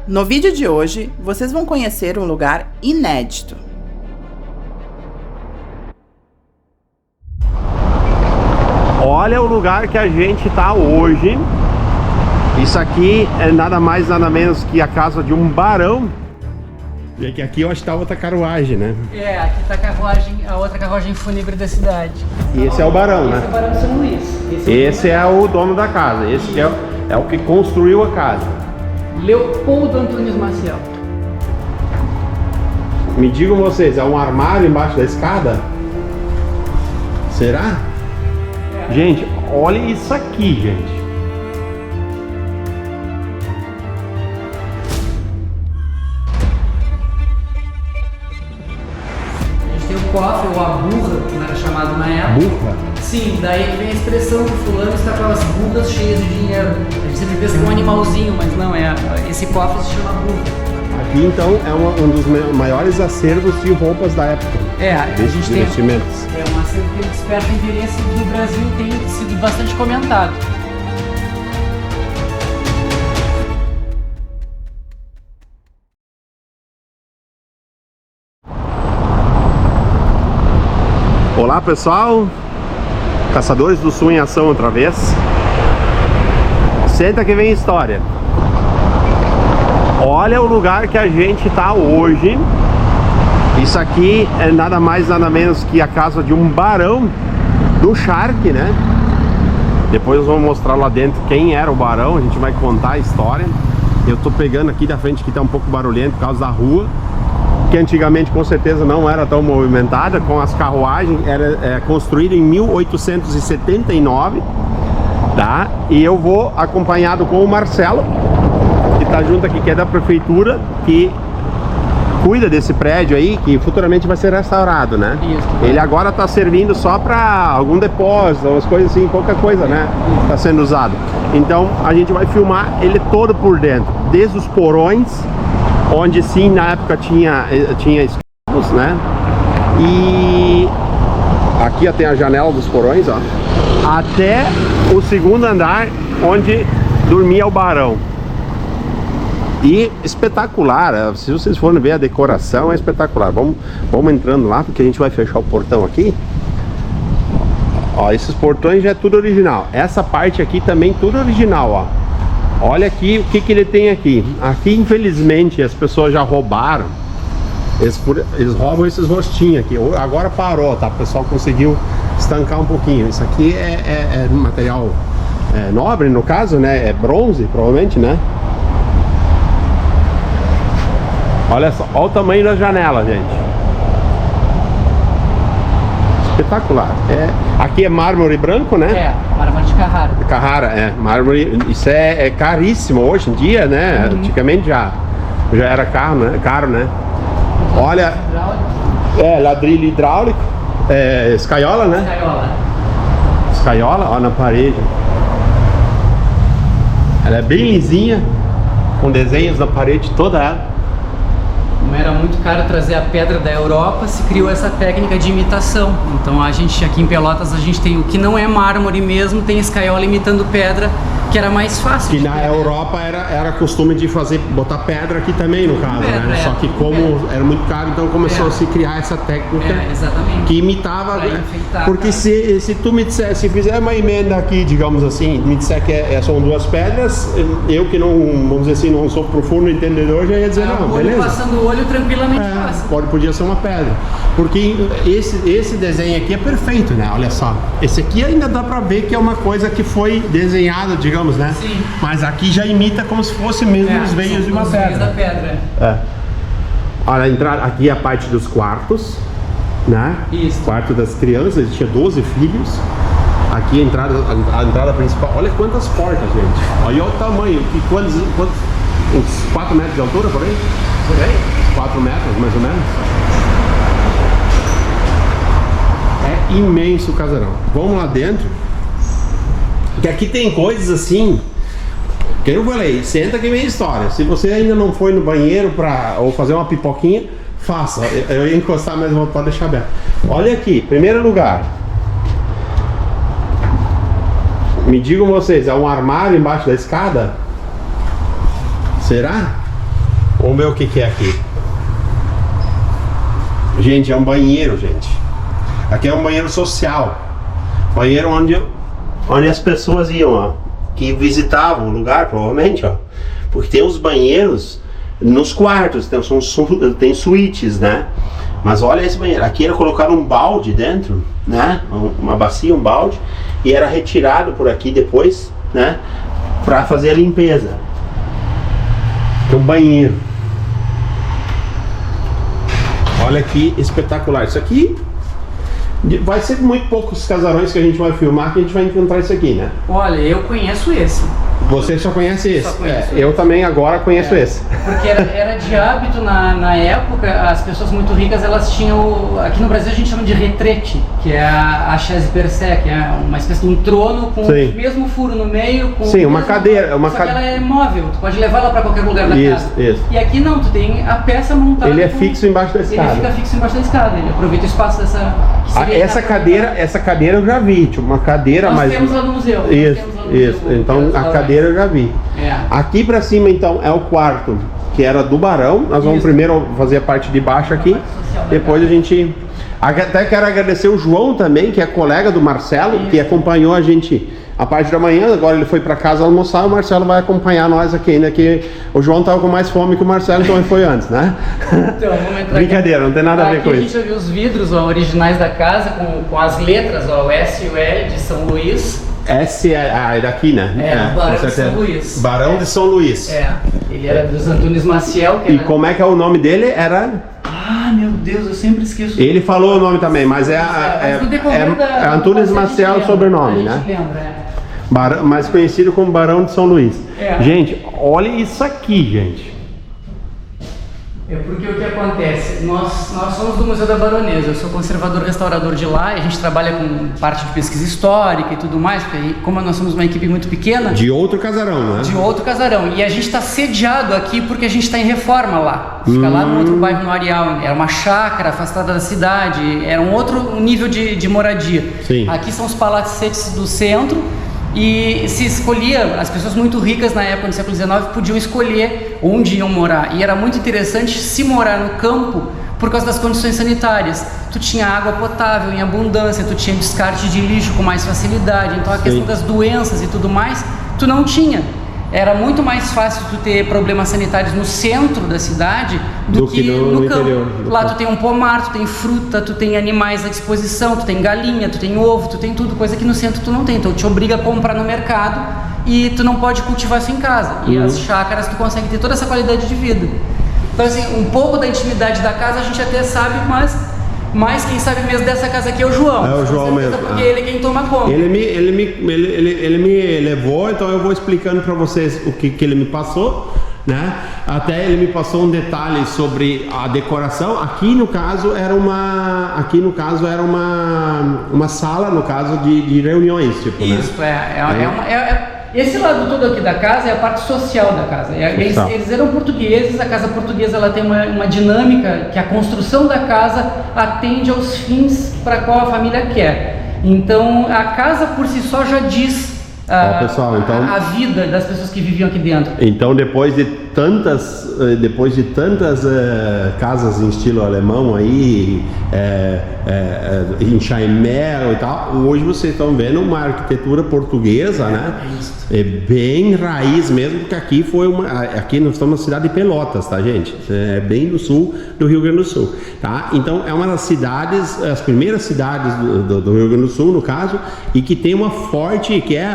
No vídeo de hoje, vocês vão conhecer um lugar inédito. Olha o lugar que a gente tá hoje. Isso aqui é nada mais, nada menos que a casa de um barão. E aqui eu acho que tá outra carruagem, né? É, aqui tá a outra carruagem fúnebre da cidade. E esse é o barão, né? Esse é o Barão de São Luís. Esse é o dono da casa. Esse que é o que construiu a casa. Leopoldo Antunes Maciel. Me digam vocês, é um armário embaixo da escada? Será? É. Gente, olha isso aqui, gente. A gente tem o cofre, ou a burra, como era chamado na época. Burra? Sim, daí vem a expressão que o fulano está com as burras cheias de dinheiro. A gente sempre pensa que é um animalzinho, mas não, esse cofre se chama burra. Aqui então é um dos maiores acervos de roupas da época. É, a Desses gente tem investimentos. um acervo que desperta o interesse do Brasil, tem sido bastante comentado. Olá pessoal, Caçadores do Sul em ação outra vez. Senta que vem história. Olha o lugar que a gente tá hoje. Isso aqui é nada mais, nada menos que a casa de um barão do Charque, né? Depois vamos mostrar lá dentro quem era o barão, a gente vai contar a história. Eu tô pegando aqui da frente que tá um pouco barulhento por causa da rua, que antigamente com certeza não era tão movimentada, com as carruagens, era construída em 1879, tá? E eu vou acompanhado com o Marcelo, que tá junto aqui, que é da prefeitura, que cuida desse prédio aí, que futuramente vai ser restaurado, né? Isso. Ele agora tá servindo só para algum depósito, umas coisas assim, pouca coisa, né? Tá sendo usado. Então a gente vai filmar ele todo por dentro, desde os porões, onde sim na época tinha escravos, né? E aqui tem a janela dos porões, ó, até o segundo andar onde dormia o barão. E espetacular, se vocês forem ver a decoração é espetacular. Vamos entrando lá, porque a gente vai fechar o portão aqui. Ó, esses portões já é tudo original. Essa parte aqui também tudo original, ó. Olha aqui o que ele tem aqui. Aqui infelizmente as pessoas já roubaram. Eles roubam esses rostinhos aqui. Agora parou, tá? O pessoal conseguiu estancar um pouquinho. Isso aqui é material nobre no caso, né? É bronze provavelmente, né? Olha só, olha o tamanho da janela, gente. Espetacular. Aqui é mármore branco, né? É, mármore de Carrara. Carrara, mármore. Isso é caríssimo hoje em dia, né? Uhum. Antigamente já era caro, né? Olha, ladrilho hidráulico, escaiola, né? Escaiola, ó, na parede. Ela é bem lisinha, com desenhos na parede toda ela. Como era muito caro trazer a pedra da Europa, se criou essa técnica de imitação. Então a gente aqui em Pelotas, a gente tem o que não é mármore mesmo, tem escaiola imitando pedra, que era mais fácil. Que na Europa era costume de botar pedra aqui também, no caso, pedra, né? Só que como era muito caro, então começou a se criar essa técnica que imitava, né? Porque se tu me disser, se fizer uma emenda aqui, digamos assim, me disser que são duas pedras, eu que não, vamos dizer assim, não sou profundo entendedor, já ia dizer, não, beleza? Passando o olho tranquilamente fácil. Podia ser uma pedra. Porque esse desenho aqui é perfeito, né? Olha só. Esse aqui ainda dá pra ver que é uma coisa que foi desenhada, digamos, né? Sim. Mas aqui já imita como se fosse mesmo os veios de uma pedra. Da pedra. Olha, aqui é a parte dos quartos, né? Isso. Quarto das crianças, ele tinha 12 filhos. Aqui a entrada principal. Olha quantas portas, gente. Olha o tamanho. E quantos uns 4 metros de altura por aí? Por aí? 4 metros, mais ou menos. É imenso o casarão. Vamos lá dentro. Que aqui tem coisas assim que eu falei, senta que vem a história. Se você ainda não foi no banheiro ou fazer uma pipoquinha, faça. Eu ia encostar, mas pode deixar aberto. Olha aqui, primeiro lugar. Me digam vocês, é um armário embaixo da escada? Será? Vamos ver o que é aqui. Gente, é um banheiro, gente. Aqui é um banheiro social. Banheiro onde as pessoas iam, ó, que visitavam o lugar, provavelmente, ó. Porque tem os banheiros nos quartos, tem suítes, né? Mas olha esse banheiro. Aqui era colocar um balde dentro, né? Uma bacia, um balde, e era retirado por aqui depois, né? Pra fazer a limpeza. Tem um banheiro. Olha que espetacular. Isso aqui vai ser muito poucos casarões que a gente vai filmar que a gente vai encontrar isso aqui, né? Olha, eu conheço esse. Você só conhece esse? Só conheço eu também agora conheço esse. Porque era de hábito na época, as pessoas muito ricas, elas tinham, aqui no Brasil a gente chama de retrete, que é a chaise percée, que é uma espécie de um trono com o mesmo furo no meio. Com sim, uma cadeira. Só que ela é móvel, tu pode levar ela para qualquer lugar da casa. Isso. E aqui não, tu tem a peça montada. Ele é fixo embaixo da escada. Ele fica fixo embaixo da escada, ele aproveita o espaço dessa... Essa cadeira eu já vi, tipo uma cadeira Nós mais... temos lá no museu. Isso. Então a cadeira eu já vi. Aqui pra cima então é o quarto, que era do Barão. Nós vamos primeiro fazer a parte de baixo aqui, depois a gente... Até quero agradecer o João também, que é colega do Marcelo, que acompanhou a gente a parte da manhã. Agora ele foi pra casa almoçar, o Marcelo vai acompanhar nós aqui ainda, que o João tava com mais fome que o Marcelo, então ele foi antes, né? Então, vamos entrar Brincadeira, aqui. Não tem nada a ver com isso. Aqui a gente já viu os vidros originais da casa, com as letras, ó, o S e o L de São Luís. S é daqui, né? Barão de São Luís. Barão de São Luís. Ele era dos Antunes Maciel. E como é que é o nome dele? Era... Ah, meu Deus, eu sempre esqueço. Ele falou o nome também, mas é Antunes Maciel o sobrenome, né? Lembra, mais conhecido como Barão de São Luís. Gente, olha isso aqui, gente. É porque o que acontece? Nós somos do Museu da Baronesa, eu sou conservador restaurador de lá, e a gente trabalha com parte de pesquisa histórica e tudo mais, porque como nós somos uma equipe muito pequena... De outro casarão, né? De outro casarão, e a gente está sediado aqui porque a gente está em reforma lá, fica lá no outro bairro, no Areal, era uma chácara afastada da cidade, era um outro nível de moradia. Sim. Aqui são os palacetes do centro, e se escolhia, as pessoas muito ricas na época do século XIX podiam escolher onde iam morar, e era muito interessante se morar no campo por causa das condições sanitárias. Tu tinha água potável em abundância, tu tinha descarte de lixo com mais facilidade, então a questão das doenças e tudo mais, tu não tinha. Era muito mais fácil tu ter problemas sanitários no centro da cidade do que no campo. Interior, lá tu tem um pomar, tu tem fruta, tu tem animais à disposição, tu tem galinha, tu tem ovo, tu tem tudo, coisa que no centro tu não tem. Então te obriga a comprar no mercado e tu não pode cultivar isso em casa. E as chácaras tu consegue ter toda essa qualidade de vida. Então assim, um pouco da intimidade da casa a gente até sabe, mas quem sabe mesmo dessa casa aqui é o João. É o João mesmo. Porque ele é quem toma conta. Ele me levou, então eu vou explicando para vocês o que ele me passou, né? Até ele me passou um detalhe sobre a decoração. Aqui no caso era uma sala, no caso de reuniões, tipo, isso, né? Esse lado todo aqui da casa é a parte social da casa. Eles eram portugueses, a casa portuguesa ela tem uma dinâmica que a construção da casa atende aos fins para qual a família quer. Então a casa por si só já diz pessoal, então, a vida das pessoas que viviam aqui dentro. Então depois de tantas casas em estilo alemão aí, em Chaimel e tal, hoje vocês estão vendo uma arquitetura portuguesa, né? É bem raiz mesmo, porque aqui nós estamos na cidade de Pelotas, tá, gente? É bem no sul do Rio Grande do Sul, tá? Então é uma das cidades, as primeiras cidades do Rio Grande do Sul, no caso, e que tem uma forte, que é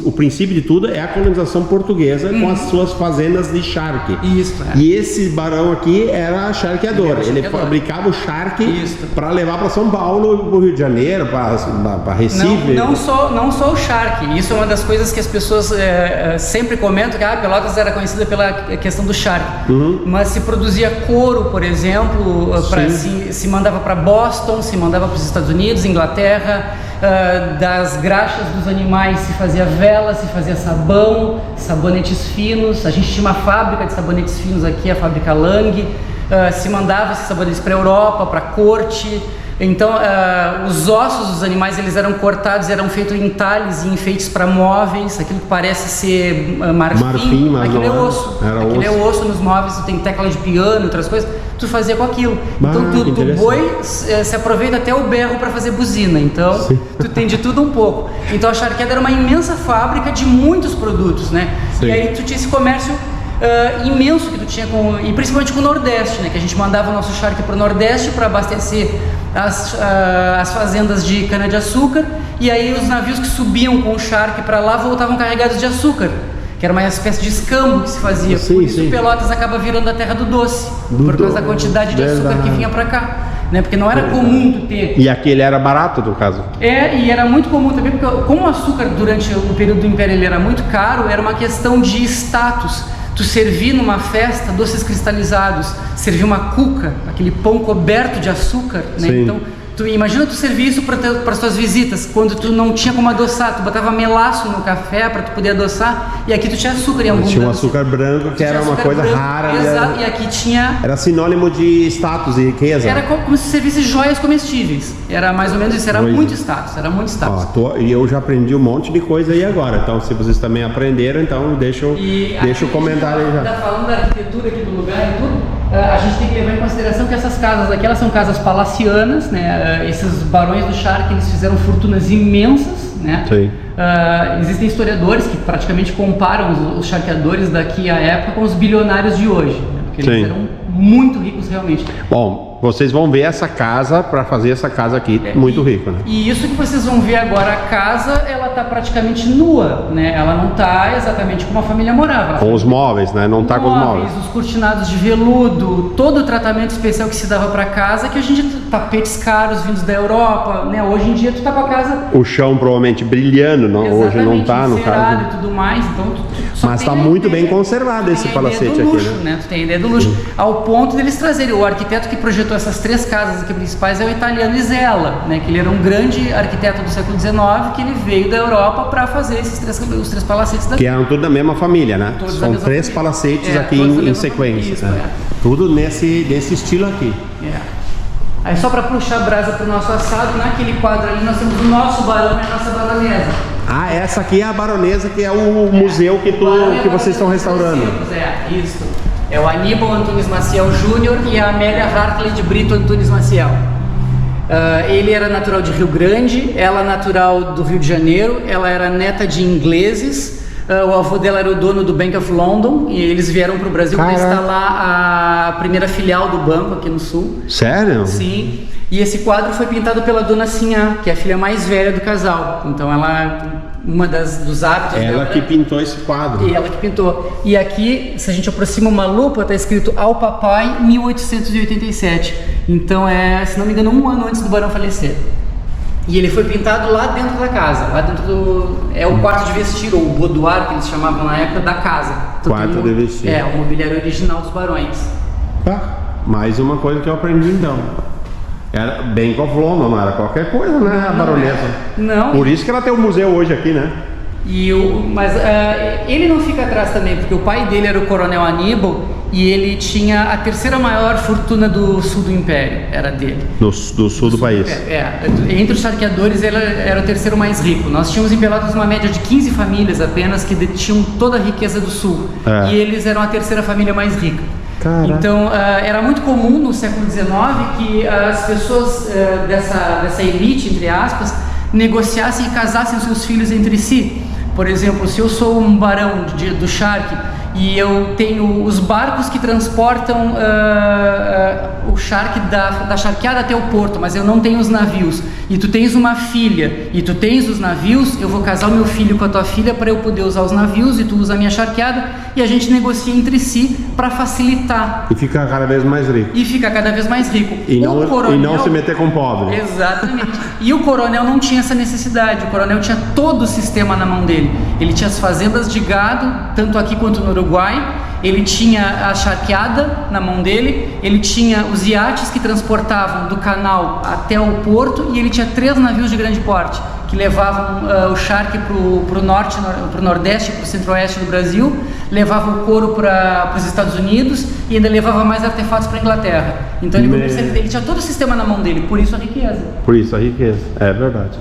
o princípio de tudo é a colonização portuguesa com as suas fazendas de charque. Isso, E esse barão aqui era charqueador. Ele fabricava o charque para levar para São Paulo, para o Rio de Janeiro, para Recife. Não só o charque. Isso é uma das coisas que as pessoas sempre comentam, que Pelotas era conhecida pela questão do charque. Mas se produzia couro, por exemplo, se mandava para Boston, se mandava para os Estados Unidos, Inglaterra. Das graxas dos animais se fazia vela, se fazia sabão, sabonetes finos. A gente tinha uma fábrica de sabonetes finos aqui, a fábrica Lang. se mandava esses sabonetes para a Europa, para a corte. Então, os ossos dos animais, eles eram cortados, eram feitos em entalhes e enfeites para móveis, aquilo que parece ser marfim, aquilo é osso. Aquilo é osso nos móveis, tu tem tecla de piano, outras coisas, tu fazia com aquilo. Então, o boi se aproveita até o berro para fazer buzina, então tu tem de tudo um pouco. Então, a charqueada era uma imensa fábrica de muitos produtos, né? Sim. E aí tu tinha esse comércio imenso que tu tinha, e principalmente com o Nordeste, né? Que a gente mandava o nosso charque para o Nordeste para abastecer as fazendas de cana-de-açúcar, e aí os navios que subiam com o charque para lá voltavam carregados de açúcar, que era uma espécie de escambo que se fazia. Por isso Pelotas acaba virando a terra do doce, por causa da quantidade de açúcar que vinha para cá, né? Porque não era comum tu ter. E aquele era barato, no caso? E era muito comum também, porque como o açúcar durante o período do Império ele era muito caro, era uma questão de status. Tu servir numa festa doces cristalizados, servir uma cuca, aquele pão coberto de açúcar, né? Então, imagina tu servir isso para as tuas visitas, quando tu não tinha como adoçar, tu botava melaço no café para tu poder adoçar, e aqui tu tinha açúcar em algum Tinha um açúcar branco que era uma coisa rara. Exato, e aqui tinha... Era sinônimo de status e riqueza. Era como se servisse joias comestíveis, era mais ou menos isso, era muito status, E eu já aprendi um monte de coisa aí agora, então se vocês também aprenderam, então deixa o comentário aí já. Tá falando da arquitetura aqui do lugar e tudo, a gente tem que levar em consideração que essas casas aqui, elas são casas palacianas, né? Esses barões do charque, eles fizeram fortunas imensas, né? Existem historiadores que praticamente comparam os charqueadores daqui à época com os bilionários de hoje, né? Porque eles eram muito ricos realmente. Bom, vocês vão ver essa casa, para fazer essa casa aqui, muito rico, né? E isso que vocês vão ver agora, a casa, ela tá praticamente nua, né? Ela não tá exatamente como a família morava. Com os móveis, né? Não tá com os móveis. Os cortinados de veludo, todo o tratamento especial que se dava para casa, que a gente, tapetes caros vindos da Europa, né? Hoje em dia tu tá com a casa... O chão provavelmente brilhando, não? Hoje não tá, no caso. E tudo mais, então mas tá muito bem conservado esse palacete aqui, né? Tu tem a ideia do luxo. Ao ponto deles trazerem, o arquiteto que projetou essas 3 casas aqui principais é o italiano Isella, né? Que ele era um grande arquiteto do século XIX, que ele veio da Europa para fazer os 3 palacetes daqui. Que eram tudo da mesma família, né? São 3 palacetes aqui em sequência. Isso, tudo nesse estilo aqui. Aí só para puxar brasa para o nosso assado, naquele quadro ali nós temos o nosso barão e a nossa baronesa. Essa aqui é a baronesa, que é o museu que vocês estão restaurando. Isso. É o Aníbal Antunes Maciel Júnior e a Amélia Hartley de Brito Antunes Maciel. Ele era natural de Rio Grande, ela natural do Rio de Janeiro, ela era neta de ingleses, o avô dela era o dono do Bank of London e eles vieram para o Brasil para instalar a primeira filial do banco aqui no sul. Sério? Sim. E esse quadro foi pintado pela dona Sinhá, que é a filha mais velha do casal. Então dos hábitos ela que pintou esse quadro. E ela que pintou. E aqui, se a gente aproxima uma lupa, está escrito ao papai 1887. Então se não me engano, 1 ano antes do barão falecer. E ele foi pintado lá dentro da casa, lá dentro é o quarto de vestir, ou o boudoir, que eles chamavam na época, da casa. Então, quarto de vestir. O mobiliário original dos barões. Mais uma coisa que eu aprendi então. Era Bank of London, não era qualquer coisa, né? A baronesa. Não. Por isso que ela tem um museu hoje aqui, né? Mas ele não fica atrás também, porque o pai dele era o coronel Aníbal e ele tinha a 3ª maior fortuna do sul do Império, era dele. Do sul do país. Entre os charqueadores ele era o 3º mais rico. Nós tínhamos em Pelotas uma média de 15 famílias apenas que detinham toda a riqueza do sul. E eles eram a 3ª família mais rica. Caraca. Então, era muito comum no século XIX que as pessoas dessa elite, entre aspas, negociassem e casassem os seus filhos entre si. Por exemplo, se eu sou um barão do charque e eu tenho os barcos que transportam o charque da charqueada até o porto, mas eu não tenho os navios, e tu tens uma filha e tu tens os navios, eu vou casar o meu filho com a tua filha para eu poder usar os navios e tu usa a minha charqueada, e a gente negocia entre si para facilitar. E ficar cada vez mais rico. E não se meter com o pobre. Exatamente. E o coronel não tinha essa necessidade. O coronel tinha todo o sistema na mão dele. Ele tinha as fazendas de gado, tanto aqui quanto no Uruguai. Ele tinha a charqueada na mão dele, ele tinha os iates que transportavam do canal até o porto, e ele tinha 3 navios de grande porte. que levavam o charque pro norte, pro nordeste, pro centro-oeste do Brasil, levava o couro para os Estados Unidos e ainda levava mais artefatos para a Inglaterra. Então ele tinha todo o sistema na mão dele, por isso a riqueza. Por isso a riqueza, é verdade.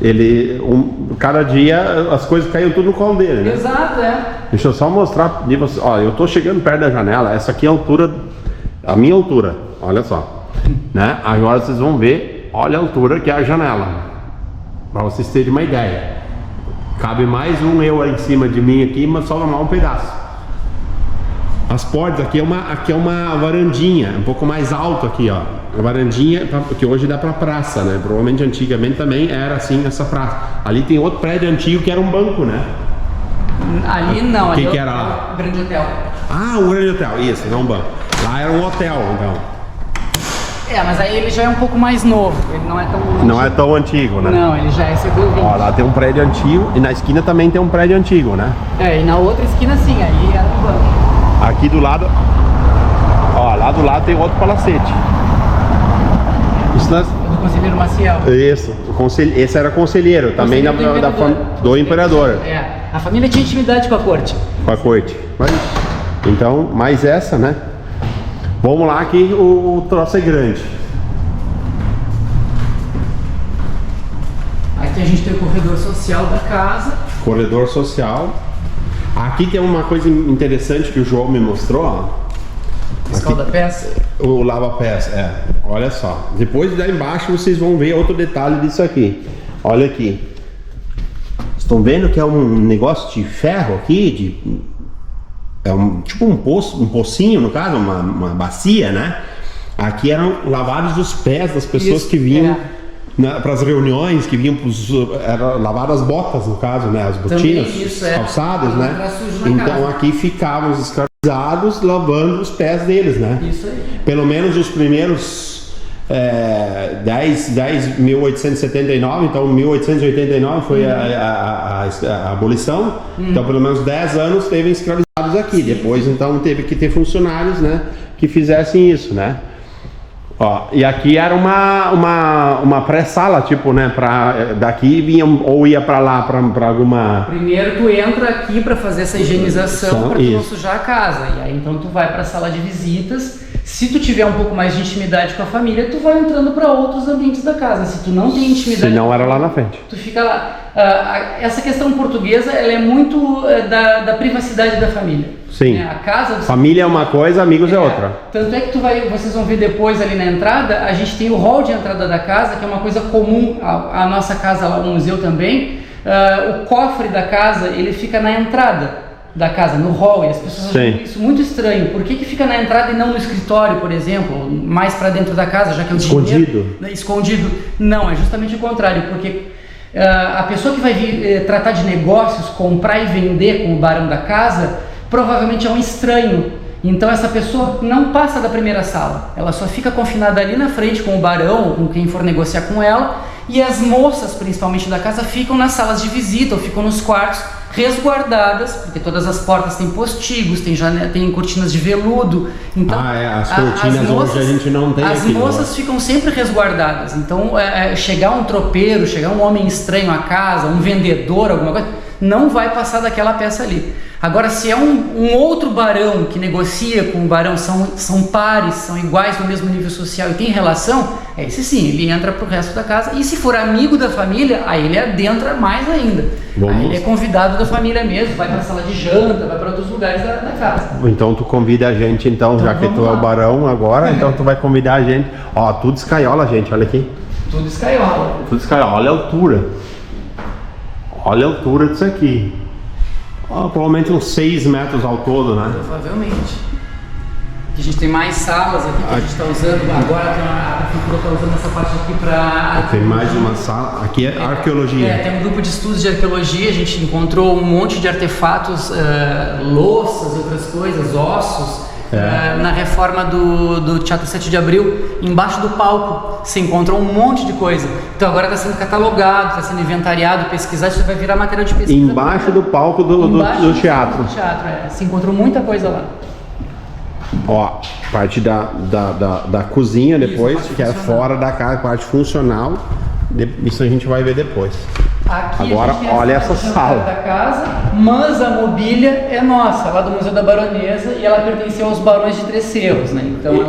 Cada dia as coisas caíam tudo no colo dele, né? Exato, é. Deixa eu só mostrar de você. Ó, eu tô chegando perto da janela. Essa aqui é a minha altura. Olha só, né? Agora vocês vão ver. Olha a altura que é a janela. Para vocês terem uma ideia. Cabe mais um eu aí em cima de mim aqui, mas só normal um pedaço. As portas aqui é uma varandinha, um pouco mais alto aqui, ó. A varandinha que hoje dá para praça, né? Provavelmente antigamente também era assim essa praça. Ali tem outro prédio antigo que era um banco, né? Ali não, ali que era lá? O Grande Hotel. Ah, o Grande Hotel, isso, não um banco. Lá era um hotel, então. Mas aí ele já é um pouco mais novo, ele não é tão antigo. Não é tão antigo, né? Não, ele já é século XX. Ó, lá tem um prédio antigo e na esquina também tem um prédio antigo, né? E na outra esquina sim, aí era um banco. Aqui do lado, ó, lá do lado tem outro palacete. Isso nós... Do Conselheiro Maciel. Isso, esse era conselheiro, também do imperador. A família tinha intimidade com a corte. Com a corte. Então, mais essa, né? Vamos lá que o troço é grande. Aqui a gente tem o corredor social da casa. Corredor social. Aqui tem uma coisa interessante que o João me mostrou, ó. Escalda-pés. O lava-pés, olha só. Depois lá embaixo vocês vão ver outro detalhe disso aqui. Olha aqui. Estão vendo que é um negócio de ferro aqui, tipo um pocinho, no caso, uma bacia, né? Aqui eram lavados os pés das pessoas que vinham para as reuniões, que vinham eram lavadas as botas, no caso, né? As botinas, os calçados, né? Então aqui ficavam os escravizados lavando os pés deles, né? Isso aí. Pelo menos os primeiros 1879, então 1889 foi a abolição, então pelo menos 10 anos teve escravizados aqui. Depois então teve que ter funcionários, né, que fizessem isso, né? Ó, e aqui era uma pré-sala, tipo, né, daqui vinham ou ia para lá para alguma... Primeiro tu entra aqui para fazer essa higienização, para tu não sujar a casa, e aí então tu vai para a sala de visitas. Se tu tiver um pouco mais de intimidade com a família, tu vai entrando para outros ambientes da casa. Se tu não tem intimidade... Se não era lá na frente. Tu fica lá. Essa questão portuguesa, ela é muito da privacidade da família. Sim. A casa... Família é uma coisa, amigos é outra. Tanto é que vocês vão ver depois ali na entrada, a gente tem o hall de entrada da casa, que é uma coisa comum à nossa casa lá, o museu também. O cofre da casa, ele fica na entrada da casa, no hall, e as pessoas acham isso muito estranho. Por que fica na entrada e não no escritório, por exemplo, mais para dentro da casa, já que é o dinheiro escondido? Não, é justamente o contrário, porque a pessoa que vai vir tratar de negócios, comprar e vender com o barão da casa, provavelmente é um estranho. Então essa pessoa não passa da primeira sala, ela só fica confinada ali na frente com o barão ou com quem for negociar com ela, e as moças, principalmente da casa, ficam nas salas de visita ou ficam nos quartos resguardadas, porque todas as portas têm postigos, tem cortinas de veludo. Então, as cortinas hoje a gente não tem. As moças ficam sempre resguardadas. Então, chegar um tropeiro, chegar um homem estranho à casa, um vendedor, alguma coisa, não vai passar daquela peça ali. Agora, se é um outro barão que negocia com o barão, são pares, são iguais no mesmo nível social e tem relação, esse sim, ele entra pro resto da casa. E se for amigo da família, aí ele adentra mais ainda. Aí ele é convidado da família mesmo, vai pra sala de janta, vai para outros lugares da casa. Então tu convida a gente, então já que tu é o barão agora, então tu vai convidar a gente. Ó, tudo escaiola, gente, olha aqui. Tudo escaiola. Tudo escaiola, olha a altura. Olha a altura disso aqui. Provavelmente uns 6 metros ao todo, né? Provavelmente. A gente tem mais salas aqui que a gente está usando. Agora a prefeitura está usando essa parte aqui para... Tem mais uma sala. Aqui é arqueologia. Tem um grupo de estudos de arqueologia. A gente encontrou um monte de artefatos, louças, outras coisas, ossos. Na reforma do Teatro 7 de Abril, embaixo do palco, se encontrou um monte de coisa. Então agora está sendo catalogado, está sendo inventariado, pesquisado, isso vai virar matéria de pesquisa. Embaixo do palco do teatro. Se encontrou muita coisa lá. Ó, parte da cozinha depois, que é fora da casa, parte funcional. Isso a gente vai ver depois. Aqui Agora, a gente tem olha a essa sala da casa, mas a mobília é nossa, lá do Museu da Baronesa, e ela pertenceu aos Barões de Três Cerros, né?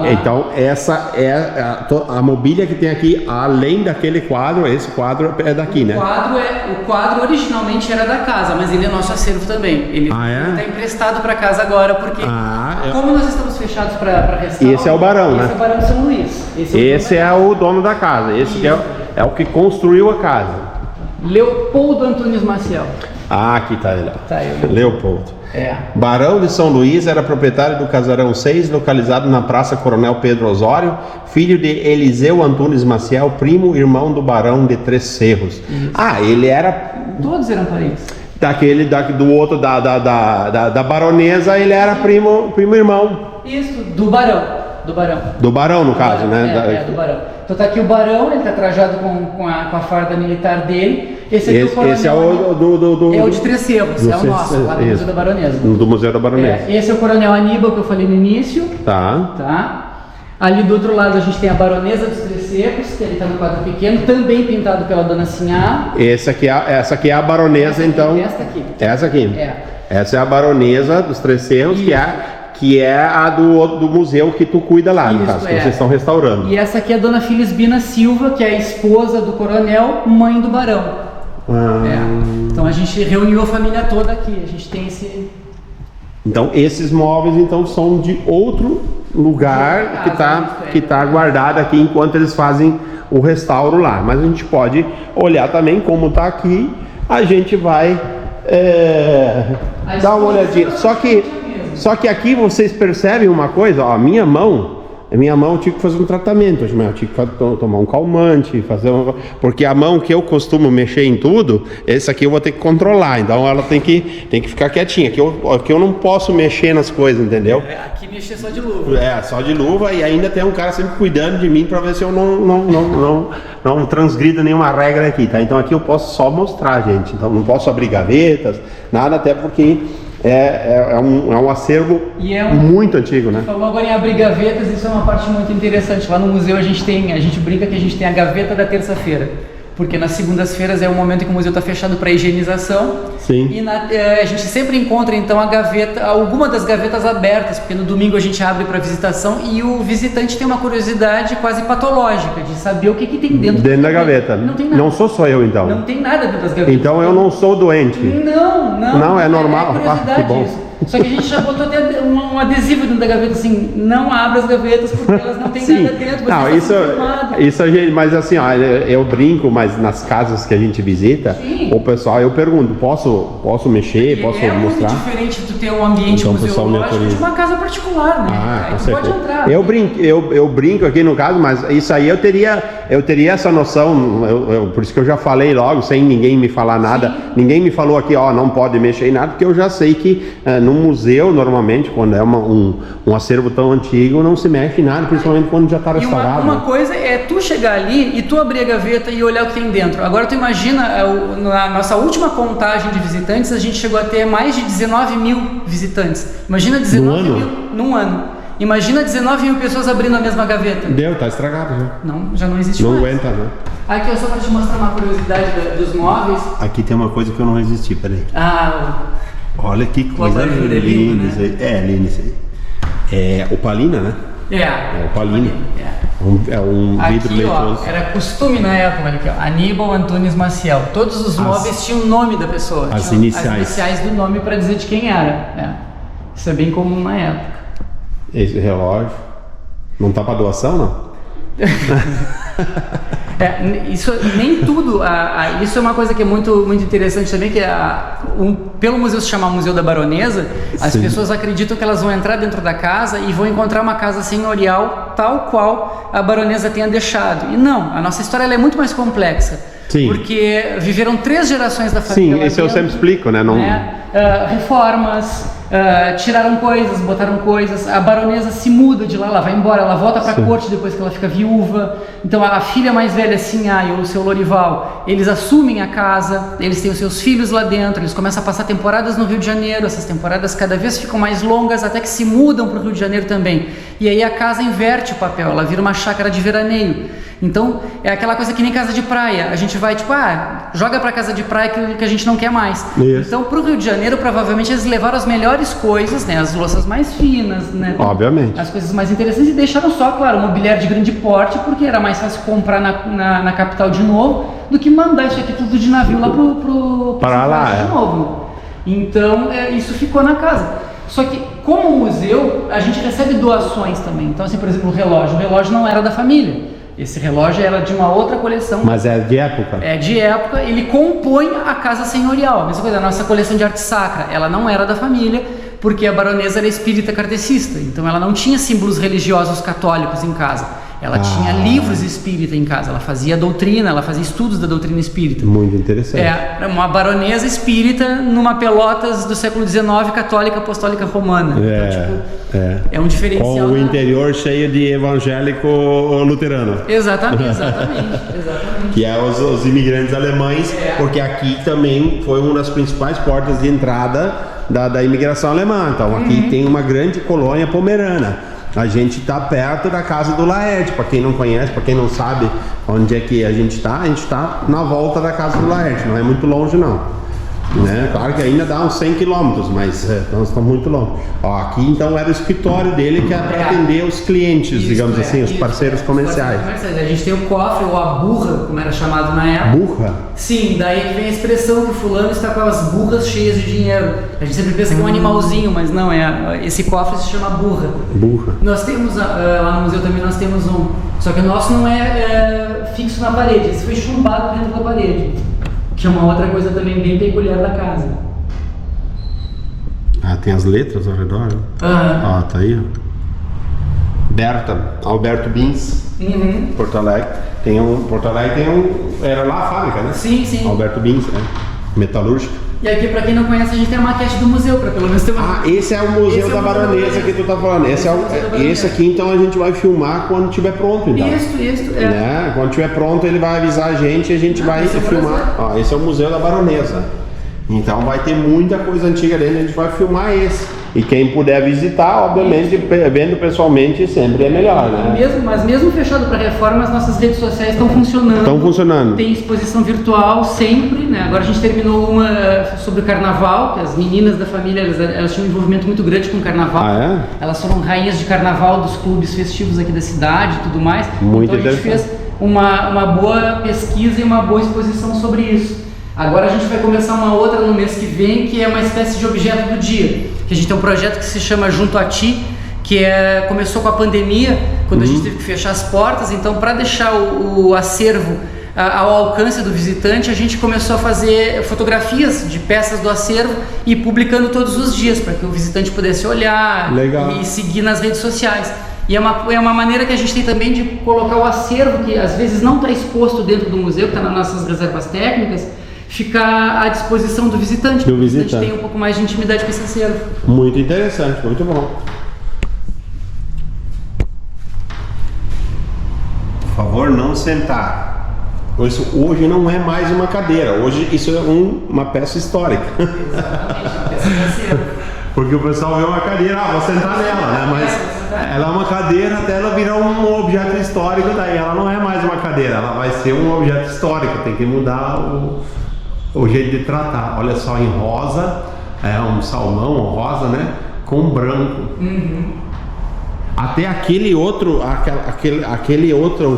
Então essa é a mobília que tem aqui, além daquele quadro, esse quadro é daqui, né? O quadro originalmente era da casa, mas ele é nosso acervo também. Ele está emprestado para casa agora, porque como nós estamos fechados para restaurar... Esse é o Barão, né? Esse é o Barão de São Luís. Esse é o dono da casa, esse que é o que construiu a casa. Leopoldo Antunes Maciel. Aqui tá ele. Tá ele. Leopoldo. É. Barão de São Luís era proprietário do Casarão 6, localizado na Praça Coronel Pedro Osório, filho de Eliseu Antunes Maciel, primo irmão do Barão de Três Cerros. Isso. Ele era... Todos eram parentes. Do outro, da baronesa, ele era primo irmão. Isso, do Barão. Do Barão, no caso, Barão, né? Do Barão. Então tá aqui o Barão, ele tá trajado com a farda militar dele. Esse aqui é o coronel. Esse é o é o de Três Cerros, é o nosso, lá do Museu da Baronesa. Do Museu da Baronesa. Esse é o coronel Aníbal, que eu falei no início. Tá. Ali do outro lado a gente tem a Baronesa dos Três Cerros, que ele tá no quadro pequeno, também pintado pela Dona Sinhá. Essa aqui é a Baronesa, então. Essa aqui. Essa é a Baronesa dos Três Cerros, que é a do museu que tu cuida lá, no caso, que vocês estão restaurando. E essa aqui é a Dona Felisbina Silva, que é a esposa do coronel, mãe do Barão. Então a gente reuniu a família toda aqui, a gente tem esse... Então esses móveis são de outro lugar que tá guardado aqui enquanto eles fazem o restauro lá. Mas a gente pode olhar também como tá aqui, a gente vai dar uma olhadinha. Só que aqui vocês percebem uma coisa, ó, a minha mão eu tinha que fazer um tratamento, eu tinha que tomar um calmante, porque a mão que eu costumo mexer em tudo, esse aqui eu vou ter que controlar, então ela tem que ficar quietinha, que eu não posso mexer nas coisas, entendeu? Aqui mexer só de luva. Só de luva, e ainda tem um cara sempre cuidando de mim para ver se eu não transgrido nenhuma regra aqui, tá? Então aqui eu posso só mostrar, gente, então não posso abrir gavetas, nada, até porque é um acervo muito antigo, né? Falou agora em abrir gavetas, isso é uma parte muito interessante. Lá no museu a gente brinca que a gente tem a gaveta da terça-feira, porque nas segundas-feiras é o momento em que o museu está fechado para higienização. Sim. E a gente sempre encontra então alguma das gavetas abertas, porque no domingo a gente abre para visitação e o visitante tem uma curiosidade quase patológica de saber o que tem dentro da gaveta. Não tem nada. Não sou só eu, então. Não tem nada dentro das gavetas. Então eu não sou doente. Não, é normal. Curiosidade que bom. Isso. Só que a gente já botou até um adesivo dentro da gaveta assim, não abra as gavetas porque elas não tem nada dentro. Isso a gente, mas assim, ó, eu brinco, mas nas casas que a gente visita, o pessoal, eu pergunto, posso mexer, posso mostrar? É muito diferente tu ter um ambiente museológico de uma casa particular, né? Aí tu pode entrar. Eu brinco aqui no caso, mas isso aí eu teria essa noção, por isso que eu já falei logo, sem ninguém me falar nada. Sim. Ninguém me falou aqui, não pode mexer em nada, porque eu já sei que no museu, normalmente, quando é um acervo tão antigo, não se mexe em nada, principalmente quando já está restaurado. Uma coisa é tu chegar ali e tu abrir a gaveta e olhar o que tem dentro. Agora tu imagina, na nossa última contagem de visitantes, a gente chegou a ter mais de 19 mil visitantes. Imagina 19 mil num ano. Imagina 19 mil pessoas abrindo a mesma gaveta. Tá estragado já. Já não existe mais. Não aguenta, né? Aqui, só para te mostrar uma curiosidade dos móveis. Aqui tem uma coisa que eu não resisti, peraí. Olha que coisa linda, né? Isso aí. Lindo isso aí. É opalina, né? Opalina. É um vidro leitoso. Era costume na época, aqui, Aníbal Antunes Maciel. Todos os móveis tinham o nome da pessoa. As iniciais. As iniciais do nome para dizer de quem era. Isso é bem comum na época. Esse relógio. Não tá para doação, não? Isso nem tudo. Isso é uma coisa que é muito, muito interessante também, que pelo museu se chamar Museu da Baronesa, as pessoas acreditam que elas vão entrar dentro da casa e vão encontrar uma casa senhorial tal qual a baronesa tenha deixado. E não, a nossa história ela é muito mais complexa. Sim. Porque viveram 3 gerações da família. Sim, isso eu sempre explico, né? Reformas, tiraram coisas, botaram coisas. A baronesa se muda de lá, ela vai embora, ela volta para a corte depois que ela fica viúva. Então a filha mais velha, Sinhá, e o seu Lorival, eles assumem a casa, eles têm os seus filhos lá dentro, eles começam a passar temporadas no Rio de Janeiro. Essas temporadas cada vez ficam mais longas, até que se mudam para o Rio de Janeiro também. E aí a casa inverte o papel, ela vira uma chácara de veraneio. Então, é aquela coisa que nem casa de praia. A gente vai, tipo, joga pra casa de praia que a gente não quer mais. Isso. Então, pro Rio de Janeiro, provavelmente eles levaram as melhores coisas, né? As louças mais finas, né? Obviamente. As coisas mais interessantes, e deixaram só, claro, mobiliário de grande porte, porque era mais fácil comprar na capital de novo do que mandar isso aqui tudo de navio lá pro para lá, de novo. Então, isso ficou na casa. Só que, como museu, a gente recebe doações também. Então, assim, por exemplo, o relógio não era da família. Esse relógio era de uma outra coleção. Mas é de época? É de época, ele compõe a casa senhorial. A mesma coisa, a nossa coleção de arte sacra, ela não era da família, porque a baronesa era espírita kardecista, então ela não tinha símbolos religiosos católicos em casa. Ela tinha livros espírita em casa, ela fazia doutrina, ela fazia estudos da doutrina espírita. Muito interessante. É uma baronesa espírita numa Pelotas do século XIX, católica apostólica romana. É um diferencial. Com o interior cheio de evangélico luterano. Exatamente. Que é os imigrantes alemães, porque aqui também foi uma das principais portas de entrada da imigração alemã. Então aqui tem uma grande colônia pomerana. A gente está perto da casa do Laerte. Para quem não conhece, para quem não sabe onde é que a gente está na volta da casa do Laerte, não é muito longe não, né? Claro que ainda dá uns 100 km, mas nós estamos muito longe. Aqui então era o escritório dele, que é para atender os clientes, digamos assim, os parceiros comerciais. A gente tem o cofre, ou a burra, como era chamado na época. Burra? Sim, daí que vem a expressão que o fulano está com as burras cheias de dinheiro. A gente sempre pensa que é um animalzinho, mas não, esse cofre se chama burra. Burra. Nós temos, lá no museu também nós temos um, só que o nosso não é fixo na parede, esse foi chumbado dentro da parede. Que é uma outra coisa também bem peculiar da casa. Tem as letras ao redor, né? Tá aí, ó. Alberto Bins, Porto Alegre. Era lá a fábrica, né? Sim. Alberto Bins, metalúrgica. E aqui, pra quem não conhece, a gente tem a maquete do museu, pra pelo menos ter uma... Esse é o Museu da Baronesa que tu tá falando. Esse aqui, então, a gente vai filmar quando estiver pronto, então. Isso, né? Quando estiver pronto, ele vai avisar a gente e a gente vai filmar. Esse é o Museu da Baronesa. Então vai ter muita coisa antiga dele, a gente vai filmar esse. E quem puder visitar, obviamente, vendo pessoalmente sempre é melhor, né? Mas mesmo fechado para reforma, as nossas redes sociais estão funcionando. Tem exposição virtual sempre, né? Agora a gente terminou uma sobre o carnaval, que as meninas da família, elas tinham um envolvimento muito grande com o carnaval. Elas foram rainhas de carnaval dos clubes festivos aqui da cidade e tudo mais. Muito então a gente fez uma boa pesquisa e uma boa exposição sobre isso. Agora a gente vai começar uma outra no mês que vem, que é uma espécie de objeto do dia. Que a gente tem um projeto que se chama Junto a Ti, que começou com a pandemia, quando a gente teve que fechar as portas. Então, para deixar o acervo ao alcance do visitante, a gente começou a fazer fotografias de peças do acervo e publicando todos os dias, para que o visitante pudesse olhar e seguir nas redes sociais. E é uma maneira que a gente tem também de colocar o acervo, que às vezes não está exposto dentro do museu, que está nas nossas reservas técnicas, ficar à disposição do visitante. O visitante tem um pouco mais de intimidade com esse acervo. Muito interessante, muito bom. Por favor, não sentar. Isso hoje não é mais uma cadeira, hoje isso é uma peça histórica. Exatamente, uma peça de acervo. Porque o pessoal vê uma cadeira, vou sentar nela, né? Mas ela é uma cadeira até ela virar um objeto histórico, daí ela não é mais uma cadeira, ela vai ser um objeto histórico, tem que mudar o jeito de tratar. Olha só, em rosa, um salmão rosa, né? Com branco. Até aquele outro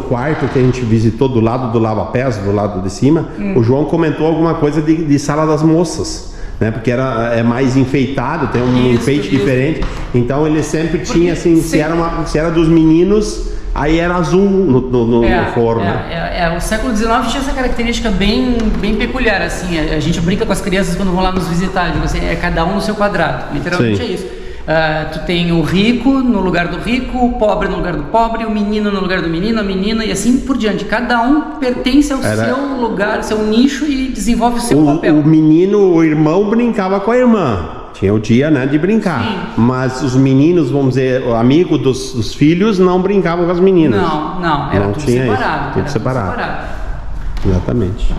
quarto que a gente visitou do lado do lava-pés, do lado de cima, o João comentou alguma coisa de sala das moças, né? Porque é mais enfeitado, tem um enfeite diferente. Então ele sempre tinha assim, se era dos meninos, aí era azul no forno. O século XIX tinha essa característica bem peculiar, assim. A gente brinca com as crianças quando vão lá nos visitar, digo assim, cada um no seu quadrado, literalmente. É isso. Tu tem o rico no lugar do rico, o pobre no lugar do pobre, o menino no lugar do menino, a menina e assim por diante. Cada um pertence ao seu lugar, seu nicho e desenvolve o seu papel. O menino, o irmão brincava com a irmã. Tinha o dia, né, de brincar. Sim. Mas os meninos, vamos dizer, o amigo dos filhos não brincavam com as meninas. Não, era tudo separado. Tudo separado. Exatamente.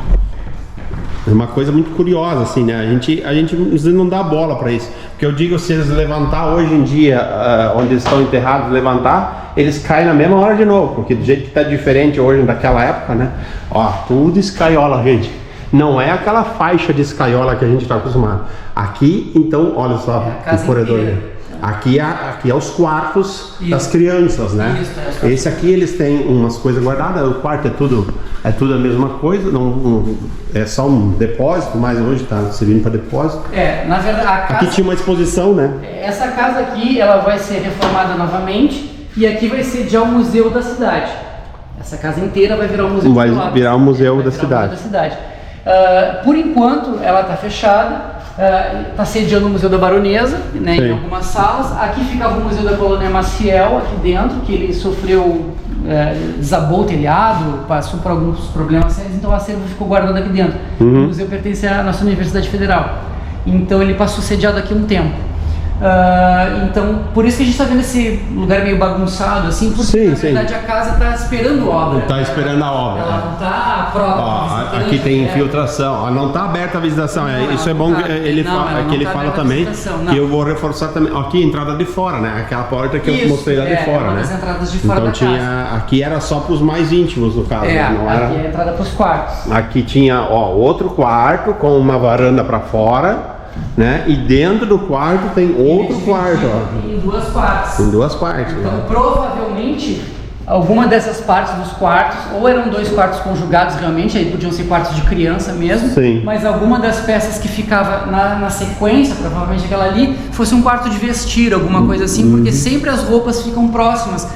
É uma coisa muito curiosa, assim, né? A gente às vezes não dá bola para isso. Porque eu digo, se eles levantar hoje em dia, onde eles estão enterrados, levantar, eles caem na mesma hora de novo. Porque do jeito que tá diferente hoje daquela época, né? Ó, tudo escaiola, gente. Não é aquela faixa de escaiola que a gente está acostumado. Aqui, então, olha só o corredor. Aqui é os quartos das crianças, né? Esse aqui eles têm umas coisas guardadas. O quarto é tudo a mesma coisa. Não é só um depósito, mas hoje está servindo para depósito. Na verdade, a casa, aqui tinha uma exposição, né? Essa casa aqui, ela vai ser reformada novamente e aqui vai ser já o museu da cidade. Essa casa inteira vai virar um museu. Vai virar um museu da cidade. Por enquanto, ela está fechada. Está sediando o Museu da Baronesa, né, em algumas salas. Aqui ficava o Museu da Colônia Maciel, aqui dentro, que ele sofreu, desabou o telhado, passou por alguns problemas sérios, então o acervo ficou guardado aqui dentro. O museu pertence à nossa Universidade Federal, então ele passou sediado aqui um tempo. Então, por isso que a gente está vendo esse lugar meio bagunçado, assim, porque na verdade a casa está esperando obra. Está esperando a obra. Ela não está pronta. Aqui tem infiltração. Não está aberta a visitação. Isso é bom que ele fala também. Que eu vou reforçar também. Aqui, entrada de fora, né? Aquela porta que eu mostrei lá de fora, né? As entradas de fora então da casa. Aqui era só para os mais íntimos, no caso. Não era... Aqui é a entrada para os quartos. Aqui tinha, outro quarto com uma varanda para fora. Né? E dentro do quarto tem outro quarto, Em duas partes. Em duas partes. Então, provavelmente, alguma dessas partes dos quartos, ou eram 2 quartos conjugados realmente, aí podiam ser quartos de criança mesmo. Sim. Mas alguma das peças que ficava na sequência, provavelmente aquela ali, fosse um quarto de vestir, alguma coisa assim, porque sempre as roupas ficam próximas.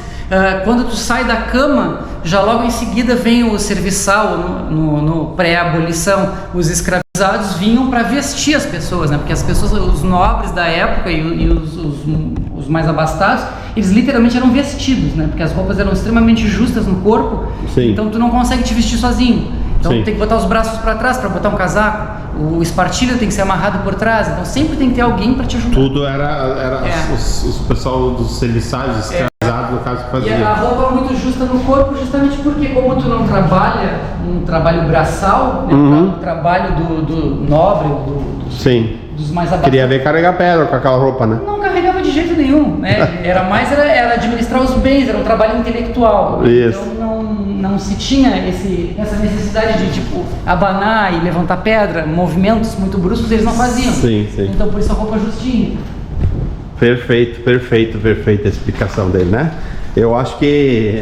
Quando tu sai da cama, já logo em seguida vem o serviçal, no pré-abolição, os escravizados vinham para vestir as pessoas, né? Porque as pessoas, os nobres da época e os mais abastados, eles literalmente eram vestidos, né? Porque as roupas eram extremamente justas no corpo. Sim. Então tu não consegue te vestir sozinho. Então Sim. tem que botar os braços para trás para botar um casaco. O espartilho tem que ser amarrado por trás. Então sempre tem que ter alguém para te ajudar. Tudo era os pessoal dos serviçais, escravizados, no caso, que fazia. E a roupa muito justa no corpo, justamente porque como tu não trabalha um trabalho braçal, né, um trabalho do nobre, Sim. dos mais abastados. Queria ver carregar pedra com aquela roupa, né? Não carregava de jeito nenhum, né? Era administrar os bens, era um trabalho intelectual. Isso. Então não se tinha essa necessidade de tipo abanar e levantar pedra, movimentos muito bruscos eles não faziam. Sim. Então por isso a roupa justinha. Perfeito a explicação dele, né? Eu acho que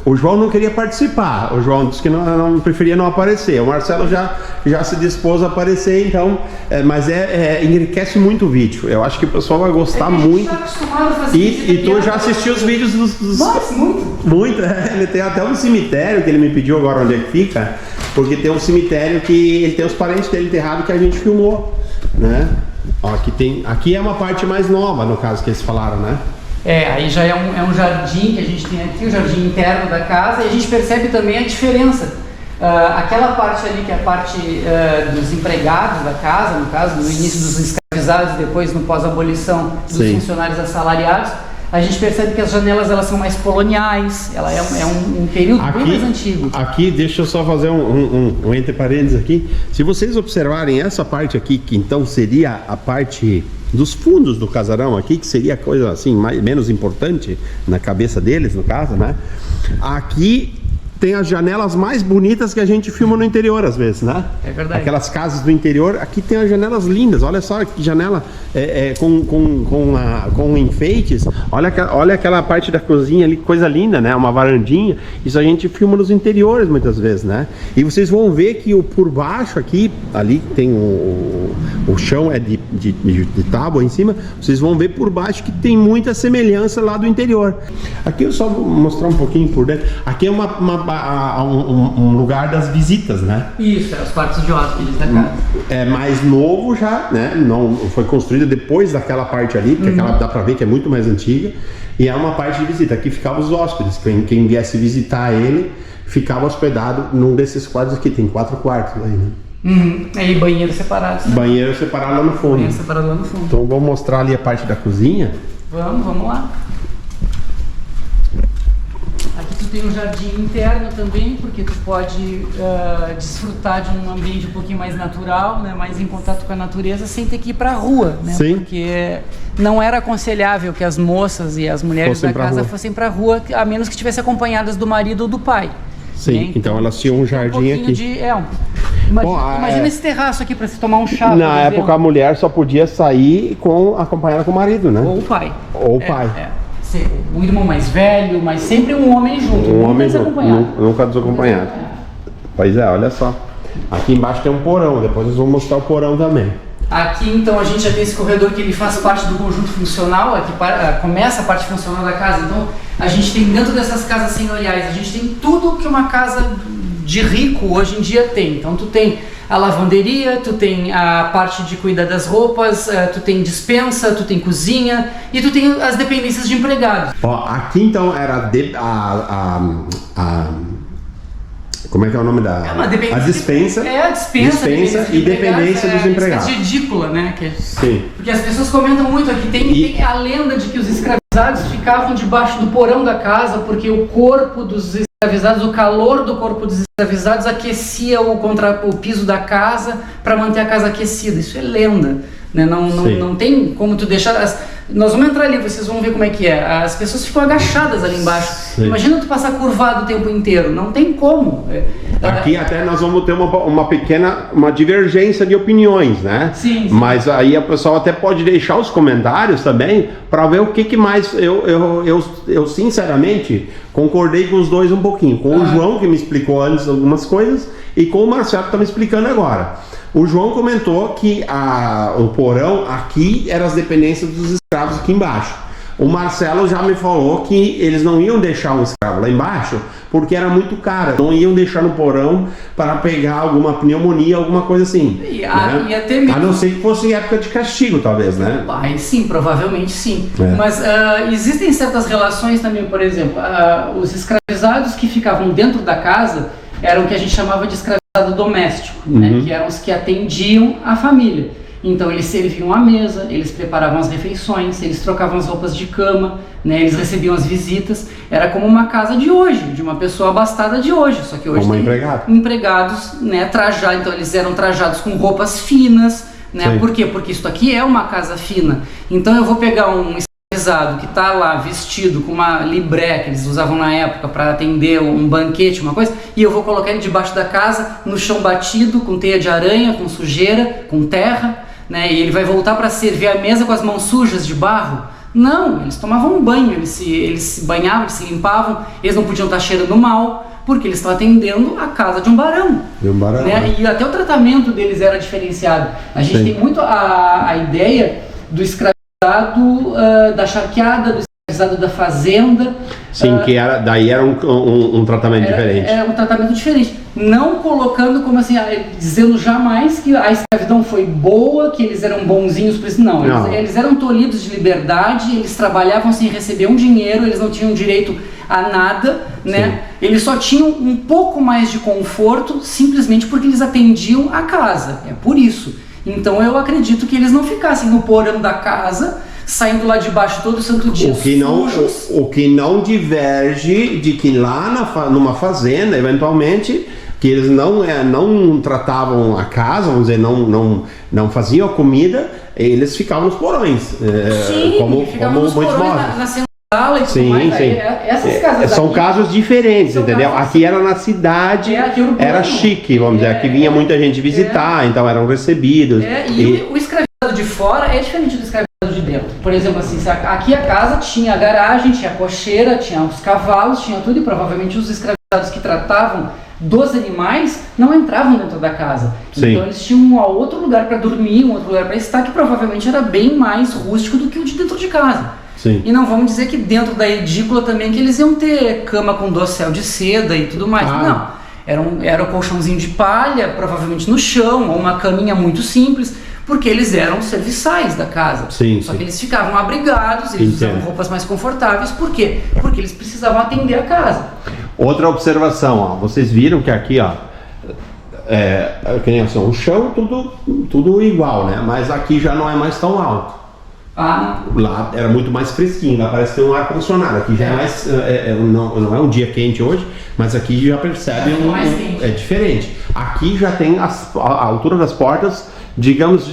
o João não queria participar. O João disse que não preferia não aparecer. O Marcelo já se dispôs a aparecer, então, mas enriquece muito o vídeo. Eu acho que o pessoal vai gostar muito. Tá acostumado a fazer E tu já assistiu os vídeos dos... Nossa, muito. Ele tem até um cemitério que ele me pediu agora onde é que fica, porque tem um cemitério que ele tem os parentes dele enterrados que a gente filmou, né? Ó, aqui é uma parte mais nova, no caso que eles falaram, né? Aí já é um jardim que a gente tem aqui, o jardim interno da casa, e a gente percebe também a diferença. Aquela parte ali, que é a parte dos empregados da casa, no caso, no início dos escravizados, depois no pós-abolição dos funcionários assalariados, a gente percebe que as janelas elas são mais coloniais, ela é um período bem mais antigo. Aqui, deixa eu só fazer um entre parênteses aqui. Se vocês observarem essa parte aqui, que então seria a parte dos fundos do casarão aqui, que seria a coisa assim, menos importante na cabeça deles, no caso, né? Aqui tem as janelas mais bonitas que a gente filma no interior às vezes, né? É verdade. Aquelas casas do interior, aqui tem as janelas lindas. Olha só que janela com enfeites. Olha aquela parte da cozinha ali, coisa linda, né? Uma varandinha. Isso a gente filma nos interiores muitas vezes, né? E vocês vão ver que por baixo aqui, ali tem o chão é de tábua em cima. Vocês vão ver por baixo que tem muita semelhança lá do interior. Aqui eu só vou mostrar um pouquinho por dentro. Aqui é um lugar das visitas, né? Isso, os quartos de hóspedes da casa. É mais novo já, né? Não foi construída depois daquela parte ali, porque aquela dá pra ver que é muito mais antiga. E é uma parte de visita. Aqui ficavam os hóspedes. Quem viesse visitar ele ficava hospedado num desses quartos aqui. Tem 4 quartos aí, né? E banheiro separado. Banheiro separado lá no fundo. Banheiro separado lá no fundo. Então vou mostrar ali a parte da cozinha. Vamos lá. Aqui tu tem um jardim interno também, porque tu pode desfrutar de um ambiente um pouquinho mais natural, né, mais em contato com a natureza, sem ter que ir para a rua, né? Sim. Porque não era aconselhável que as moças e as mulheres da casa fossem para a rua, a menos que estivessem acompanhadas do marido ou do pai. Sim, né? então elas tinham um jardim aqui. Imagina esse terraço aqui para se tomar um chá. Na época a mulher só podia sair acompanhada com o marido, né? Ou o pai. Ou o pai. O irmão mais velho, mas sempre um homem junto. Um homem desacompanhado. Nunca desacompanhado. Pois é, olha só. Aqui embaixo tem um porão, depois nós vamos mostrar o porão também. Aqui então a gente já tem esse corredor que ele faz parte do conjunto funcional, aqui começa a parte funcional da casa. Então a gente tem dentro dessas casas senhoriais, a gente tem tudo que uma casa de rico hoje em dia tem. Então tu tem a lavanderia, tu tem a parte de cuidar das roupas, tu tem despensa, tu tem cozinha e tu tem as dependências de empregados. Ó, aqui então era como é que é o nome da... a dispensa. A dispensa e dependência dos empregados. É ridícula, né? Sim. Porque as pessoas comentam muito aqui, tem a lenda de que os escravizados ficavam debaixo do porão da casa porque o corpo dos escravizados, o calor do corpo dos escravizados aquecia o piso da casa para manter a casa aquecida. Isso é lenda, né? Não tem como tu deixar... Nós vamos entrar ali, vocês vão ver como é que é. As pessoas ficam agachadas ali embaixo. Sim. Imagina tu passar curvado o tempo inteiro. Não tem como. Aqui até nós vamos ter uma pequena divergência de opiniões, né? Sim. Mas aí a pessoa até pode deixar os comentários também para ver o que mais... Eu sinceramente concordei com os dois um pouquinho. Com o João, que me explicou antes algumas coisas, e com o Marcelo, que está me explicando agora. O João comentou que o porão aqui eram as dependências dos escravos aqui embaixo. O Marcelo já me falou que eles não iam deixar um escravo lá embaixo porque era muito caro. Não iam deixar no porão para pegar alguma pneumonia, alguma coisa assim. E até mesmo... A não ser que fosse época de castigo, talvez, né? Sim, provavelmente sim. Mas existem certas relações também, por exemplo, os escravizados que ficavam dentro da casa eram o que a gente chamava de escravizado doméstico, né? Que eram os que atendiam a família. Então eles serviam a mesa, eles preparavam as refeições, eles trocavam as roupas de cama, né? Eles recebiam as visitas. Era como uma casa de hoje, de uma pessoa abastada de hoje, só que hoje tem empregados, né, trajados. Então eles eram trajados com roupas finas, né? Por quê? Porque isso aqui é uma casa fina. Então eu vou pegar um escravizado que está lá vestido com uma libré que eles usavam na época para atender um banquete, uma coisa, e eu vou colocar ele debaixo da casa, no chão batido, com teia de aranha, com sujeira, com terra, né? E ele vai voltar para servir a mesa com as mãos sujas de barro? Não, eles tomavam um banho, eles se banhavam, eles se limpavam, eles não podiam estar cheirando mal, porque eles estão atendendo a casa de um barão. Né? E até o tratamento deles era diferenciado. A gente tem muito a ideia do escravizado da charqueada, do escravizado da fazenda. Sim, que daí era um tratamento diferente. Era um tratamento diferente. Não colocando como assim, dizendo jamais que a escravidão foi boa, que eles eram bonzinhos por isso. Não. Eles eram tolhidos de liberdade, eles trabalhavam sem receber um dinheiro, eles não tinham direito a nada, né? Eles só tinham um pouco mais de conforto simplesmente porque eles atendiam a casa. É por isso. Então eu acredito que eles não ficassem no porão da casa, saindo lá de baixo todo santo dia. O que não diverge de que lá numa fazenda, eventualmente, que eles não tratavam a casa, vamos dizer, não faziam a comida, eles ficavam nos porões. Sim, como nos muitos porões, na sala e tudo mais. Essas casas são aqui, casos diferentes, entendeu? Aqui era na cidade, era chique, vamos dizer. Aqui vinha muita gente visitar, então eram recebidos. E o escravizado de fora é diferente do escravizado de dentro. Por exemplo, assim, aqui a casa tinha a garagem, tinha a cocheira, tinha os cavalos, tinha tudo, e provavelmente os escravizados que tratavam dos animais não entravam dentro da casa. Então eles tinham um outro lugar para dormir, um outro lugar para estar, que provavelmente era bem mais rústico do que o de dentro de casa. E não vamos dizer que dentro da edícula também que eles iam ter cama com dossel de seda e tudo mais. Não. Era um colchãozinho de palha, provavelmente no chão, ou uma caminha muito simples, porque eles eram serviçais da casa. Só que eles ficavam abrigados, eles usavam roupas mais confortáveis. Por quê? Porque eles precisavam atender a casa. Outra observação, ó, vocês viram que aqui, ó, que nem assim, o chão tudo igual, né? Mas aqui já não é mais tão alto. Lá era muito mais fresquinho, lá parece ter um ar-condicionado. Aqui já é mais. Não é um dia quente hoje, mas aqui já percebe é diferente. Aqui já tem a altura das portas, digamos,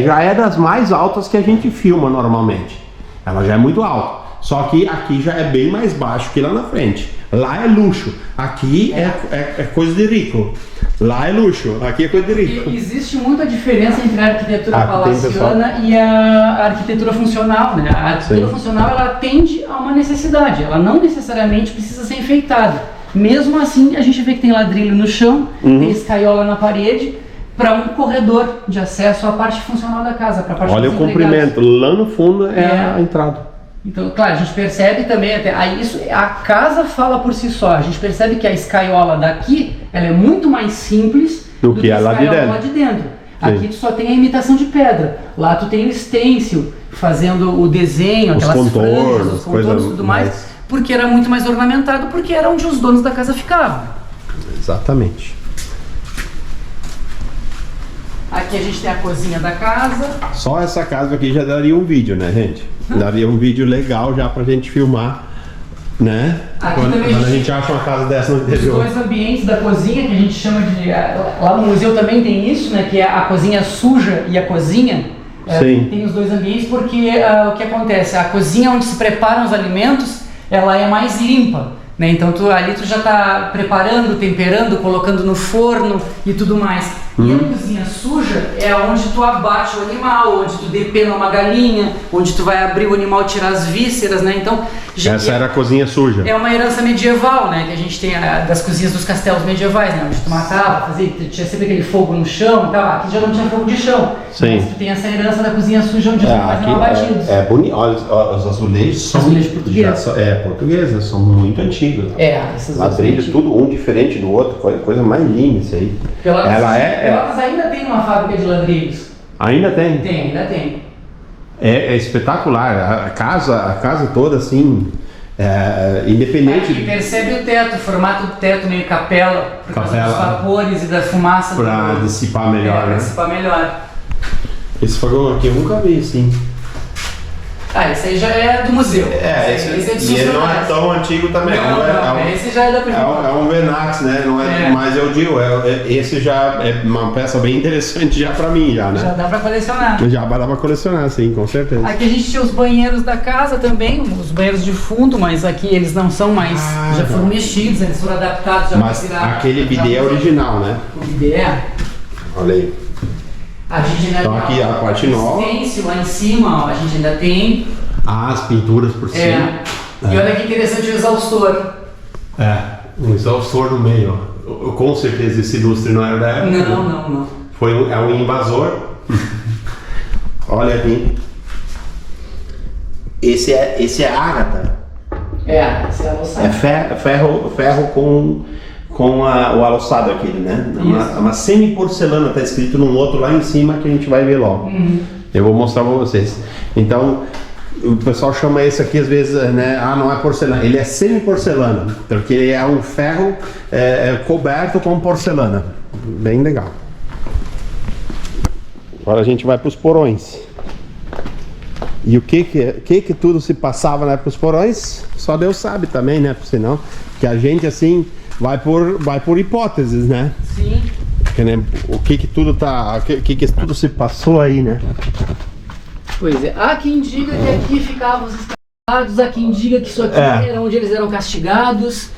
já é das mais altas que a gente filma normalmente. Ela já é muito alta. Só que aqui já é bem mais baixo que lá na frente. Lá é luxo, aqui é coisa de rico. Lá é luxo, aqui é coisa de rico. E existe muita diferença entre a arquitetura palaciana e a arquitetura funcional, né? A arquitetura funcional, ela atende a uma necessidade, ela não necessariamente precisa ser enfeitada. Mesmo assim, a gente vê que tem ladrilho no chão, tem escaiola na parede, para um corredor de acesso à parte funcional da casa, para a parte. Olha o comprimento, lá no fundo é a entrada. Então, claro, a gente percebe também, a casa fala por si só, a gente percebe que a escaiola daqui, ela é muito mais simples do que a lá de dentro. Aqui tu só tem a imitação de pedra, lá tu tem o stencil, fazendo o desenho, aquelas franjas, os contornos e tudo mais, porque era muito mais ornamentado, porque era onde os donos da casa ficavam. Exatamente. Aqui a gente tem a cozinha da casa. Só essa casa aqui já daria um vídeo, né, gente? Daria um vídeo legal já pra gente filmar, né? Quando a gente acha uma casa dessa no interior. Os dois ambientes da cozinha, que a gente chama de... Lá no museu também tem isso, né? Que é a cozinha suja e a cozinha. Sim. Tem os dois ambientes porque o que acontece? A cozinha onde se preparam os alimentos, ela é mais limpa, né? Então ali tu já está preparando, temperando, colocando no forno e tudo mais. E a cozinha suja é onde tu abate o animal, onde tu depena uma galinha, onde tu vai abrir o animal, tirar as vísceras, né? Então essa era a cozinha suja. É uma herança medieval, né? Que a gente tem das cozinhas dos castelos medievais, né? Onde tu matava, tinha sempre aquele fogo no chão e tal. Aqui já não tinha fogo de chão. Sim. Mas tu tem essa herança da cozinha suja onde os animais eram abatidos. É bonito. Olha, os azulejos são portugueses. Portugueses, são muito antigos. Esses ladrilhos, tudo um diferente do outro, coisa mais linda isso aí. Pelotas ainda tem uma fábrica de ladrilhos. Ainda tem? Ainda tem. É espetacular, a casa toda assim, independente. Aqui percebe o teto, o formato do teto meio capela, por causa dos vapores e da fumaça. Para dissipar melhor, né? Dissipar melhor. Esse fogão aqui eu nunca vi assim. Esse aí já é do museu. Esse é de e ele não é tão antigo também. Esse já é da primeira. É um Venax, né? Não é. Mas eu digo, esse já é uma peça bem interessante já pra mim, já, né? Já dá pra colecionar. Já dá pra colecionar, sim, com certeza. Aqui a gente tinha os banheiros da casa também, os banheiros de fundo, mas aqui eles não são mais, já foram mexidos, eles foram adaptados. Mas aquele bidê é original, né? O bidê é. Olha aí. A gente ainda então aqui a parte nova. Lá em cima, ó, a gente ainda tem. As pinturas por cima. E olha que interessante o exaustor. Um exaustor no meio. Ó. Com certeza esse lustre não era da época. Não. É um invasor. Olha aqui. Esse é ágata. Esse é aloçado. É ferro com o aloçado aqui, né? Uma semi-porcelana, tá escrito num outro lá em cima que a gente vai ver logo. Eu vou mostrar pra vocês. Então, o pessoal chama esse aqui às vezes, né? Não é porcelana, ele é semi-porcelana, porque ele é um ferro coberto com porcelana. Bem legal. Agora a gente vai para os porões. E o que tudo se passava na época dos porões? Só Deus sabe também, né? Senão, que a gente assim vai por hipóteses, né? Sim. Porque, né, o que tudo tudo se passou aí, né? Pois é. Há quem diga que aqui ficavam os escravizados, há quem diga que isso aqui era onde eles eram castigados.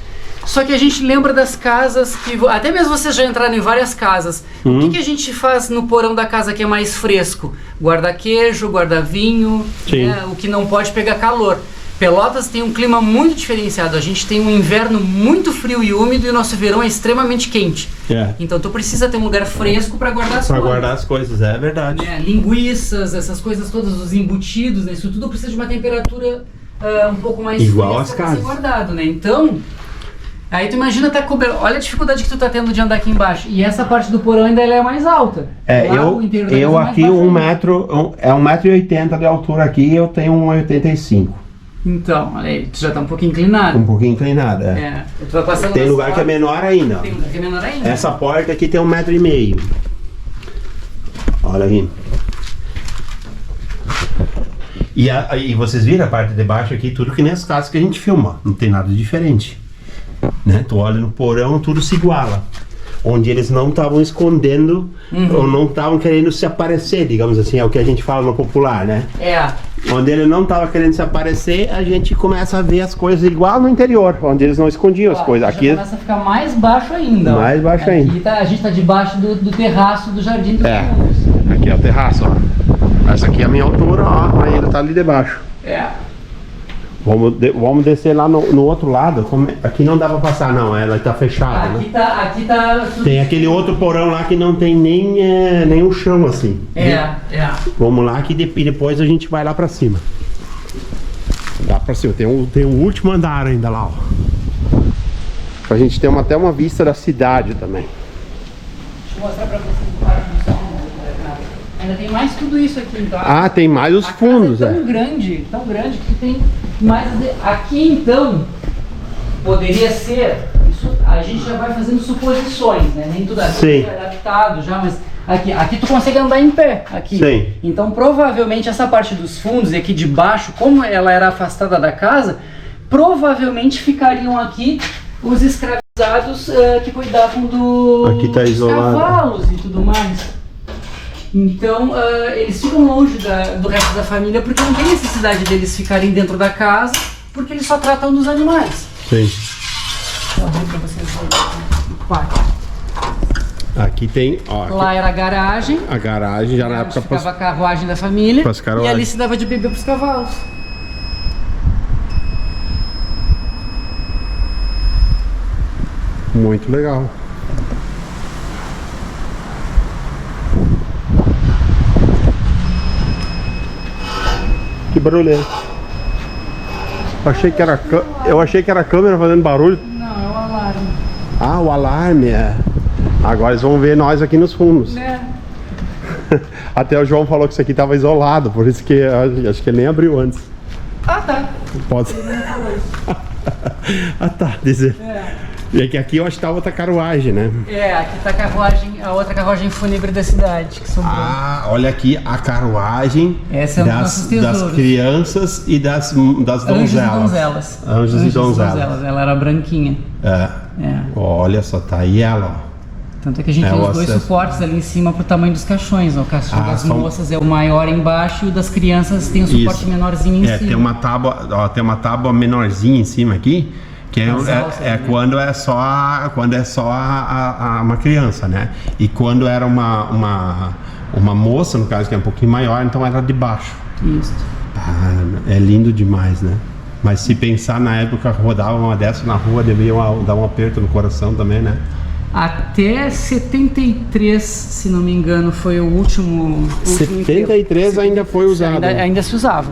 Só que a gente lembra das casas que... Até mesmo vocês já entraram em várias casas. O que a gente faz no porão da casa que é mais fresco? Guarda queijo, guarda vinho, né? O que não pode pegar calor. Pelotas tem um clima muito diferenciado. A gente tem um inverno muito frio e úmido e o nosso verão é extremamente quente. Então tu precisa ter um lugar fresco para guardar as coisas. Para guardar as coisas, é verdade. Linguiças, essas coisas todas, os embutidos, né? Isso tudo precisa de uma temperatura um pouco mais igual às casas. Ser guardado, né? Então... Aí tu imagina tá coberto, olha a dificuldade que tu tá tendo de andar aqui embaixo. E essa parte do porão ainda ela é mais alta. Eu aqui 1,80 m de altura aqui e eu tenho 1,85 m. Então, olha aí, tu já tá um pouquinho inclinado. Um pouquinho inclinado, Tu vai passando tem lugar que é menor ainda. Tem lugar que é menor ainda. Essa porta aqui tem 1,5 m. Olha aí. E vocês viram a parte de baixo aqui, tudo que nem as casas que a gente filma, não tem nada diferente, né? Tu olha no porão, tudo se iguala. Onde eles não estavam escondendo ou não estavam querendo se aparecer, digamos assim, é o que a gente fala no popular, né? Onde ele não estava querendo se aparecer, a gente começa a ver as coisas igual no interior, onde eles não escondiam as coisas. Aqui começa a ficar mais baixo ainda. Mais baixo ainda. A gente está debaixo do terraço do Jardim dos Fundos. Aqui é o terraço, ó. Essa aqui é a minha altura, ó, aí ele tá ali debaixo. Vamos descer lá no outro lado. Aqui não dá pra passar, não, ela tá fechada. Aqui tá. Tem aquele outro porão lá que não tem nem um chão assim. Vamos lá que depois a gente vai lá pra cima. Dá pra cima, tem um último andar ainda lá, ó. Pra gente ter até uma vista da cidade também. Deixa eu mostrar pra vocês. Ainda tem mais tudo isso aqui, então. Tem mais os fundos, é tão grande que tem mais. Aqui então poderia ser. Isso, a gente já vai fazendo suposições, né? Nem tudo aqui é adaptado já, mas aqui tu consegue andar em pé aqui. Sim. Então provavelmente essa parte dos fundos e aqui de baixo, como ela era afastada da casa, provavelmente ficariam aqui os escravizados que cuidavam aqui tá dos isolado. Cavalos e tudo mais. Então, eles ficam longe do resto da família porque não tem necessidade deles ficarem dentro da casa, porque eles só tratam dos animais. Sim. Vou abrir pra vocês verem o pátio. Aqui tem, ó. Lá era a garagem. A garagem, já na época ficava a carruagem da família. E ali se dava de beber pros cavalos. Muito legal. Que barulho é esse? Eu achei que era a câmera fazendo barulho. Não, é o alarme. O alarme, Agora eles vão ver nós aqui nos fundos. Até o João falou que isso aqui estava isolado, por isso que acho que ele nem abriu antes. Tá. Pode ser. Tá, dizer. E aqui eu acho que tá outra carruagem, né? Aqui tá a outra carruagem fúnebre da cidade que sobrou. Olha aqui a carruagem das crianças e das donzelas. Anjos e donzelas. Ela era branquinha. Olha só, tá aí ela, ó. Tanto é que a gente tem os dois suportes ali em cima pro tamanho dos caixões. O caixão das moças é o maior embaixo e o das crianças tem um suporte menorzinho em cima. Tem uma tábua menorzinha em cima aqui. Que quando é só uma criança, né? E quando era uma moça, no caso, que é um pouquinho maior, então era de baixo. Isso. É lindo demais, né? Mas se pensar na época, rodava uma dessa na rua, devia dar um aperto no coração também, né? Até 73, se não me engano, foi o último 73 ainda foi usado. Ainda se usava.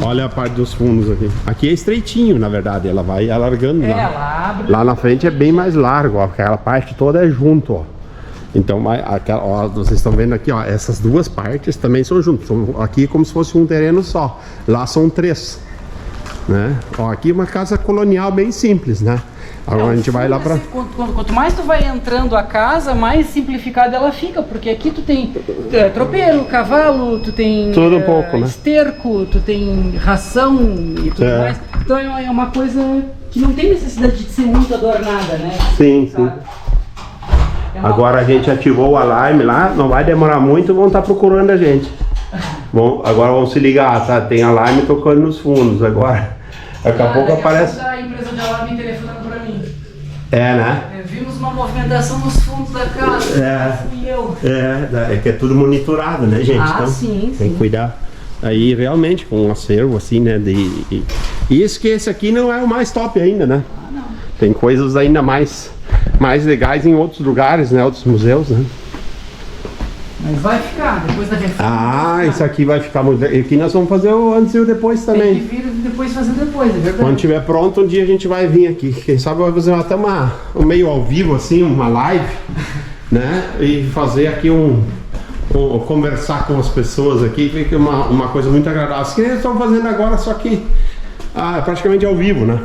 Olha a parte dos fundos aqui. Aqui é estreitinho, na verdade. Ela vai alargando lá. Ela abre. Lá na frente é bem mais largo, ó. Aquela parte toda é junto, ó. Então, vocês estão vendo aqui, ó. Essas duas partes também são juntas. Aqui é como se fosse um terreno só. Lá são 3, né? Ó, aqui é uma casa colonial bem simples, né? Agora a gente vai lá pra... Quanto mais tu vai entrando a casa, mais simplificada ela fica, porque aqui tu tem tropeiro, cavalo, tu tem tudo um pouco, né? Esterco, tu tem ração e tudo mais. Então é uma coisa que não tem necessidade de ser muito adornada, né? Sim. Agora a gente ativou o alarme lá, não vai demorar muito, vão estar procurando a gente. Agora vão se ligar, tá? Tem alarme tocando nos fundos agora. Daqui a pouco aparece... A empresa de alarme telefonando pra mim. Né? Vimos uma movimentação nos fundos da casa. Fui eu. É que é tudo monitorado, né, gente? Então, sim. Tem que cuidar. Aí realmente com um acervo assim, né? E isso que esse aqui não é o mais top ainda, né? Não. Tem coisas ainda mais legais em outros lugares, né? Outros museus, né? Mas vai ficar, depois da reforma. Isso aqui vai ficar muito... Aqui nós vamos fazer o antes e o depois também. Tem que vir depois fazer depois, é verdade. Quando estiver pronto, um dia a gente vai vir aqui. Quem sabe vai fazer até um meio ao vivo, assim, uma live, né? E fazer aqui conversar com as pessoas aqui, fica uma coisa muito agradável. Assim que eles estão fazendo agora, só que praticamente ao vivo, né?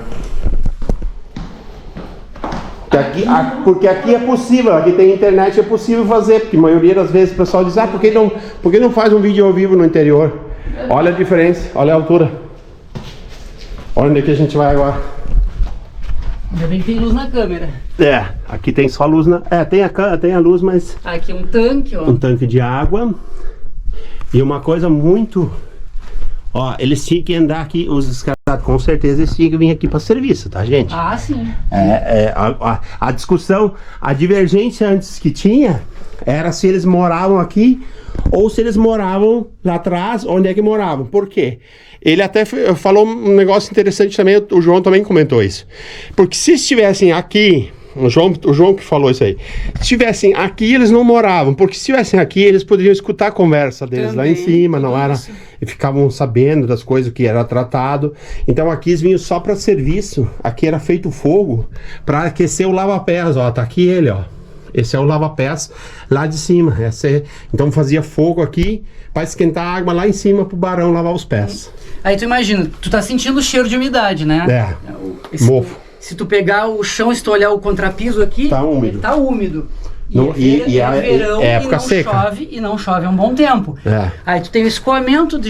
Porque aqui é possível, aqui tem internet, é possível fazer, porque a maioria das vezes o pessoal diz, por que não faz um vídeo ao vivo no interior? Olha a diferença, olha a altura. Olha onde é que a gente vai agora. Ainda bem que tem luz na câmera. É, aqui tem só luz na... É, tem a luz, mas... Aqui é um tanque, ó. Um tanque de água. E uma coisa muito... Ó, eles tinham que andar aqui, os escravizados, com certeza eles tinham que vir aqui para serviço, tá, gente? Ah, sim. A discussão, a divergência antes que tinha, era se eles moravam aqui ou se eles moravam lá atrás, onde é que moravam. Por quê? Ele até falou um negócio interessante também, o João também comentou isso. Porque se estivessem aqui... O João que falou isso aí. Se estivessem aqui, eles não moravam. Porque se estivessem aqui, eles poderiam escutar a conversa deles também, lá em cima, não era? E ficavam sabendo das coisas que era tratado. Então aqui eles vinham só para serviço. Aqui era feito fogo para aquecer o lava-pés. Ó, tá aqui ele, ó. Esse é o lava-pés lá de cima. Então fazia fogo aqui para esquentar a água lá em cima pro barão lavar os pés. Aí tu imagina, tu tá sentindo o cheiro de umidade, né? Mofo. Se tu pegar o chão e se tu olhar o contrapiso aqui, tá úmido. Tá úmido. É verão época seca. E não chove há um bom tempo. Aí tu tem o escoamento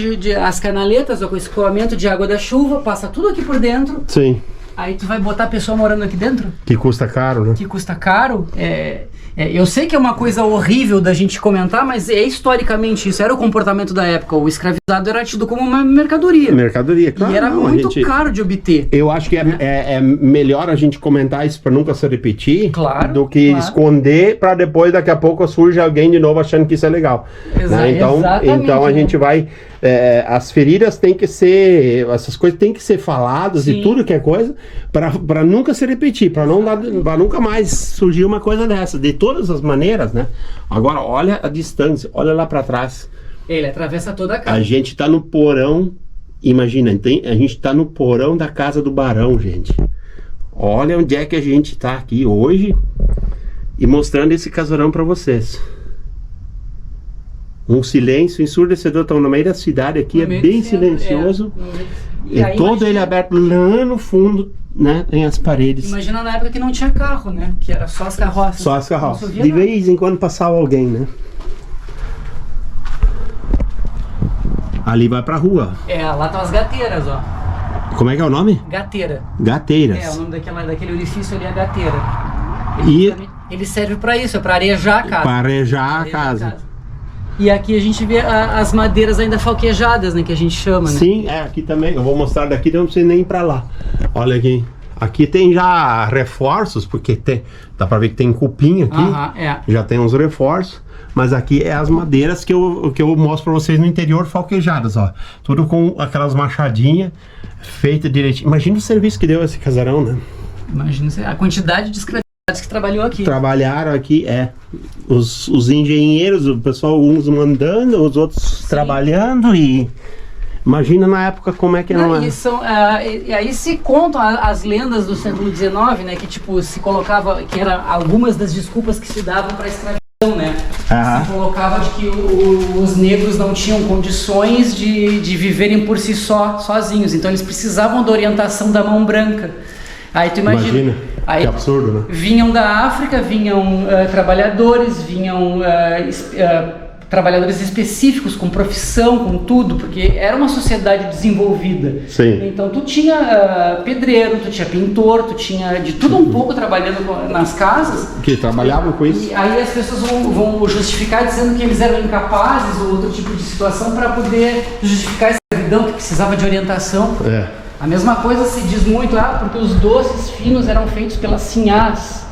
as canaletas, ó, com o escoamento de água da chuva, passa tudo aqui por dentro. Sim. Aí tu vai botar a pessoa morando aqui dentro? Que custa caro, né? Que custa caro. Eu sei que é uma coisa horrível da gente comentar, mas historicamente isso era o comportamento da época. O escravizado era tido como uma mercadoria. Mercadoria, claro. E era muito caro de obter. Eu acho que é melhor a gente comentar isso para nunca se repetir, claro, do que esconder para depois, daqui a pouco, surge alguém de novo achando que isso é legal. Né? Então a gente vai... as feridas têm que ser... Essas coisas têm que ser faladas. Sim. E tudo que é coisa para nunca se repetir, para nunca mais surgir uma coisa dessa. De todas as maneiras, né? Agora, olha a distância, olha lá para trás. Ele atravessa toda a casa. A gente tá no porão, imagina, a gente tá no porão da casa do barão, gente. Olha onde é que a gente tá aqui hoje e mostrando esse casarão para vocês. Um silêncio ensurdecedor, estão no meio da cidade aqui, é bem silencioso. E todo ele aberto lá no fundo, né? Tem as paredes. Imagina na época que não tinha carro, né? Que era só as carroças. Só as carroças. De vez em quando passava alguém, né? Ali vai pra rua. Lá estão as gateiras, ó. Como é que é o nome? Gateira. Gateiras. O nome daquele orifício ali é gateira. Ele serve pra isso, é pra arejar a casa. Pra arejar a casa. E aqui a gente vê as madeiras ainda falquejadas, né, que a gente chama, né? Sim, aqui também. Eu vou mostrar daqui, não precisa nem ir pra lá. Olha aqui. Aqui tem já reforços, porque dá pra ver que tem cupim aqui. Já tem uns reforços. Mas aqui é as madeiras que eu mostro pra vocês no interior falquejadas, ó. Tudo com aquelas machadinhas feitas direitinho. Imagina o serviço que deu esse casarão, né? Imagina a quantidade de escravizados que trabalhou aqui. Trabalharam aqui, os engenheiros, o pessoal, uns mandando, os outros trabalhando e... Imagina na época como é que não é. E aí se contam as lendas do século XIX, né? Que tipo, se colocava, que eram algumas das desculpas que se davam para a escravidão, né? Se colocava de que os negros não tinham condições de viverem por si sozinhos. Então eles precisavam da orientação da mão branca. Aí tu imagina. Aí, que absurdo, né? Vinham da África, vinham trabalhadores, vinham... trabalhadores específicos, com profissão, com tudo, porque era uma sociedade desenvolvida. Sim. Então tu tinha pedreiro, tu tinha pintor, tu tinha de tudo um pouco trabalhando nas casas. Que trabalhavam com isso. E aí as pessoas vão justificar dizendo que eles eram incapazes ou outro tipo de situação para poder justificar a escravidão, que precisava de orientação. A mesma coisa se diz muito, porque os doces finos eram feitos pelas sinhás.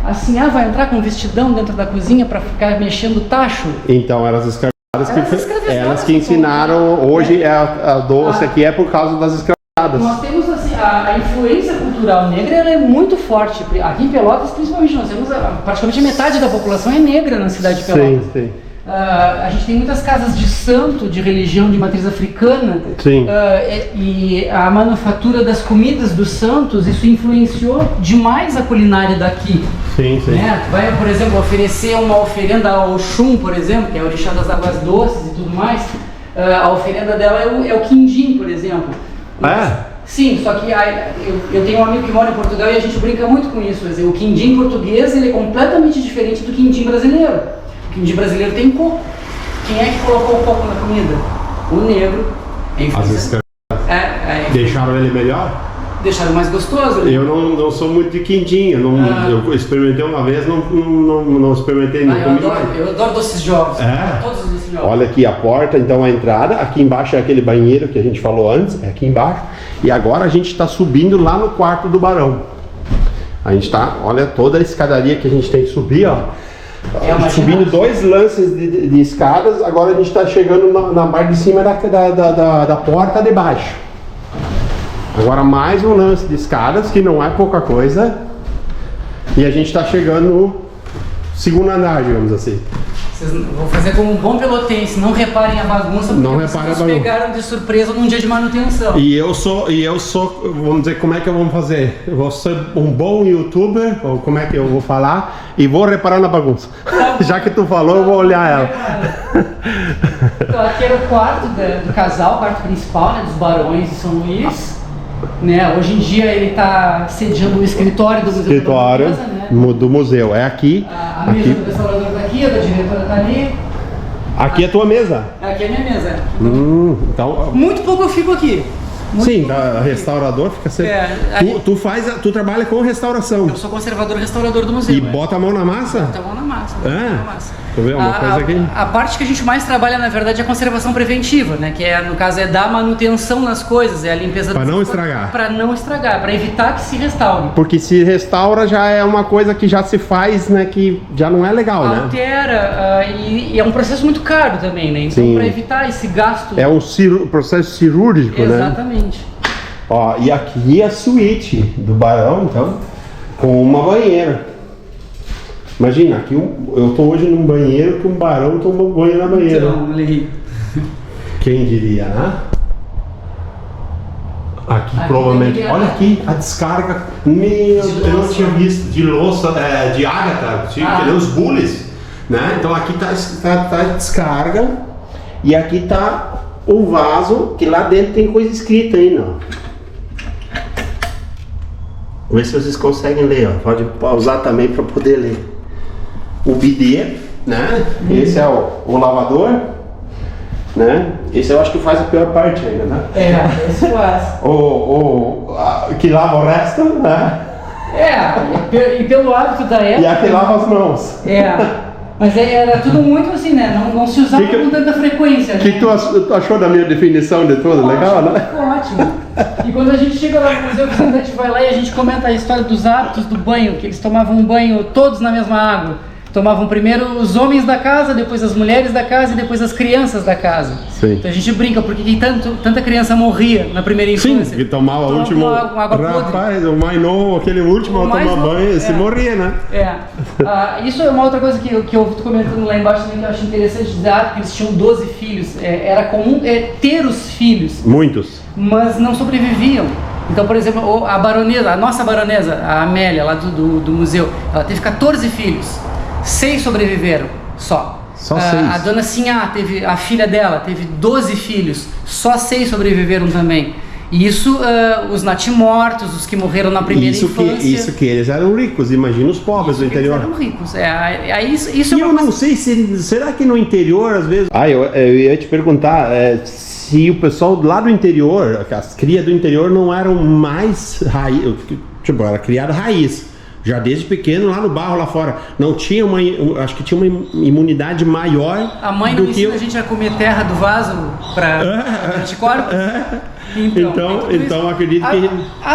A sinhá vai entrar com um vestidão dentro da cozinha para ficar mexendo o tacho? Então, elas escravizadas elas que ensinaram, hoje a doce aqui é por causa das escravizadas. Nós temos assim, a influência cultural negra, ela é muito forte. Aqui em Pelotas, principalmente, nós temos praticamente metade da população é negra na cidade de Pelotas. Sim. A gente tem muitas casas de santo, de religião de matriz africana. Sim. E a manufatura das comidas dos santos, isso influenciou demais a culinária daqui. Sim. Né? Tu vai, por exemplo, oferecer uma oferenda ao Oxum, por exemplo, que é o orixá das águas doces e tudo mais. A oferenda dela é o quindim, por exemplo. Sim, só que eu tenho um amigo que mora em Portugal e a gente brinca muito com isso. O quindim português ele é completamente diferente do quindim brasileiro. O quindim brasileiro tem coco. Quem é que colocou o coco na comida? o negro. As escadas É, deixaram ele melhor? deixaram mais gostoso. Né? Eu não sou muito de quindim, eu experimentei uma vez, não experimentei, não comi. Eu adoro doces de ovos. É. Todos os doces de ovos. Olha aqui a porta, então a entrada, aqui embaixo é aquele banheiro que a gente falou antes, é aqui embaixo. E agora a gente está subindo lá no quarto do barão. A gente está, olha toda a escadaria que a gente tem que subir, ó. Subindo 2 lances de escadas, agora a gente está chegando na parte de cima da porta de baixo. Agora mais um lance de escadas, que não é pouca coisa. E a gente está chegando no segundo andar, digamos assim. Vou fazer como um bom pelotense, não reparem a bagunça, porque vocês pegaram de surpresa num dia de manutenção. E eu sou, vamos dizer, como é que eu vou fazer? Eu vou ser um bom youtuber, ou como é que eu vou falar, e vou reparar na bagunça. Já que tu falou, eu vou olhar ela. Então aqui era o quarto do casal, o quarto principal, né, dos Barões de São Luís. Né, hoje em dia ele está sediando o escritório do Museu da Mesa, né? Do museu, é aqui. A mesa do restaurador está aqui, a da diretora está ali. Aqui é a tua mesa? Aqui é a minha mesa. Então... Muito pouco eu fico aqui. Sim, restaurador fica sempre. Tu trabalha com restauração. Eu sou conservador restaurador do museu. E bota a mão na massa? Bota a mão na massa. Tu vê uma coisa aqui? A parte que a gente mais trabalha, na verdade, é a conservação preventiva, né? Que é, no caso, é dar manutenção nas coisas, é a limpeza. Para não estragar. Para não estragar, para evitar que se restaure. Porque se restaura já é uma coisa que já se faz, né? Que já não é legal, né? Altera, e é um processo muito caro também, né? Então, para evitar esse gasto... É um processo cirúrgico, né? Exatamente. Ó, e aqui é a suíte do barão, então, com uma banheira. Imagina, aqui eu tô hoje num banheiro que um barão toma banho na banheira. Então, quem diria, né? Aqui provavelmente. Olha aqui a descarga. Eu não tinha visto de louça, de ágata, que nem os bules, né? Então aqui tá a descarga e aqui tá o vaso, que lá dentro tem coisa escrita ainda, ó. Vê se vocês conseguem ler, ó. Pode pausar também para poder ler. O bidê, né? Esse é o lavador, né? Esse eu acho que faz a pior parte ainda, né? Esse faz. Que lava o resto, né? E pelo hábito da época... E a que lava as mãos. Mas era tudo muito assim, né? Não se usava com tanta frequência. O que tu achou da minha definição de tudo? Legal, né? Ótimo. E quando a gente chega lá no museu, a gente vai lá e a gente comenta a história dos hábitos do banho, que eles tomavam um banho todos na mesma água. Tomavam primeiro os homens da casa, depois as mulheres da casa e depois as crianças da casa. Sim. Então a gente brinca, porque tanta criança morria na primeira infância. Sim, que tomava o último... Rapaz, o mais novo, aquele último a tomar banho, se morria, né? Isso é uma outra coisa que eu ouvi comentando lá embaixo também, que eu acho interessante dizer, porque eles tinham 12 filhos. Era comum ter os filhos. Muitos. Mas não sobreviviam. Então, por exemplo, a nossa baronesa, a Amélia, lá do museu, ela teve 14 filhos. 6 sobreviveram, só. Só 6. A dona Sinhá, a filha dela, teve 12 filhos, só 6 sobreviveram também. E isso, os natimortos, os que morreram na primeira infância. Isso que eles eram ricos, imagina os pobres do interior. Eles eram ricos, isso e eu não sei, será que no interior, às vezes... eu ia te perguntar, se o pessoal lá do interior, as crias do interior não eram mais raiz, tipo, era criada raiz. Já desde pequeno, lá no barro, lá fora. Não tinha acho que tinha uma imunidade maior. A mãe não ensina a gente a comer terra do vaso para anticorpos? Então acredito que...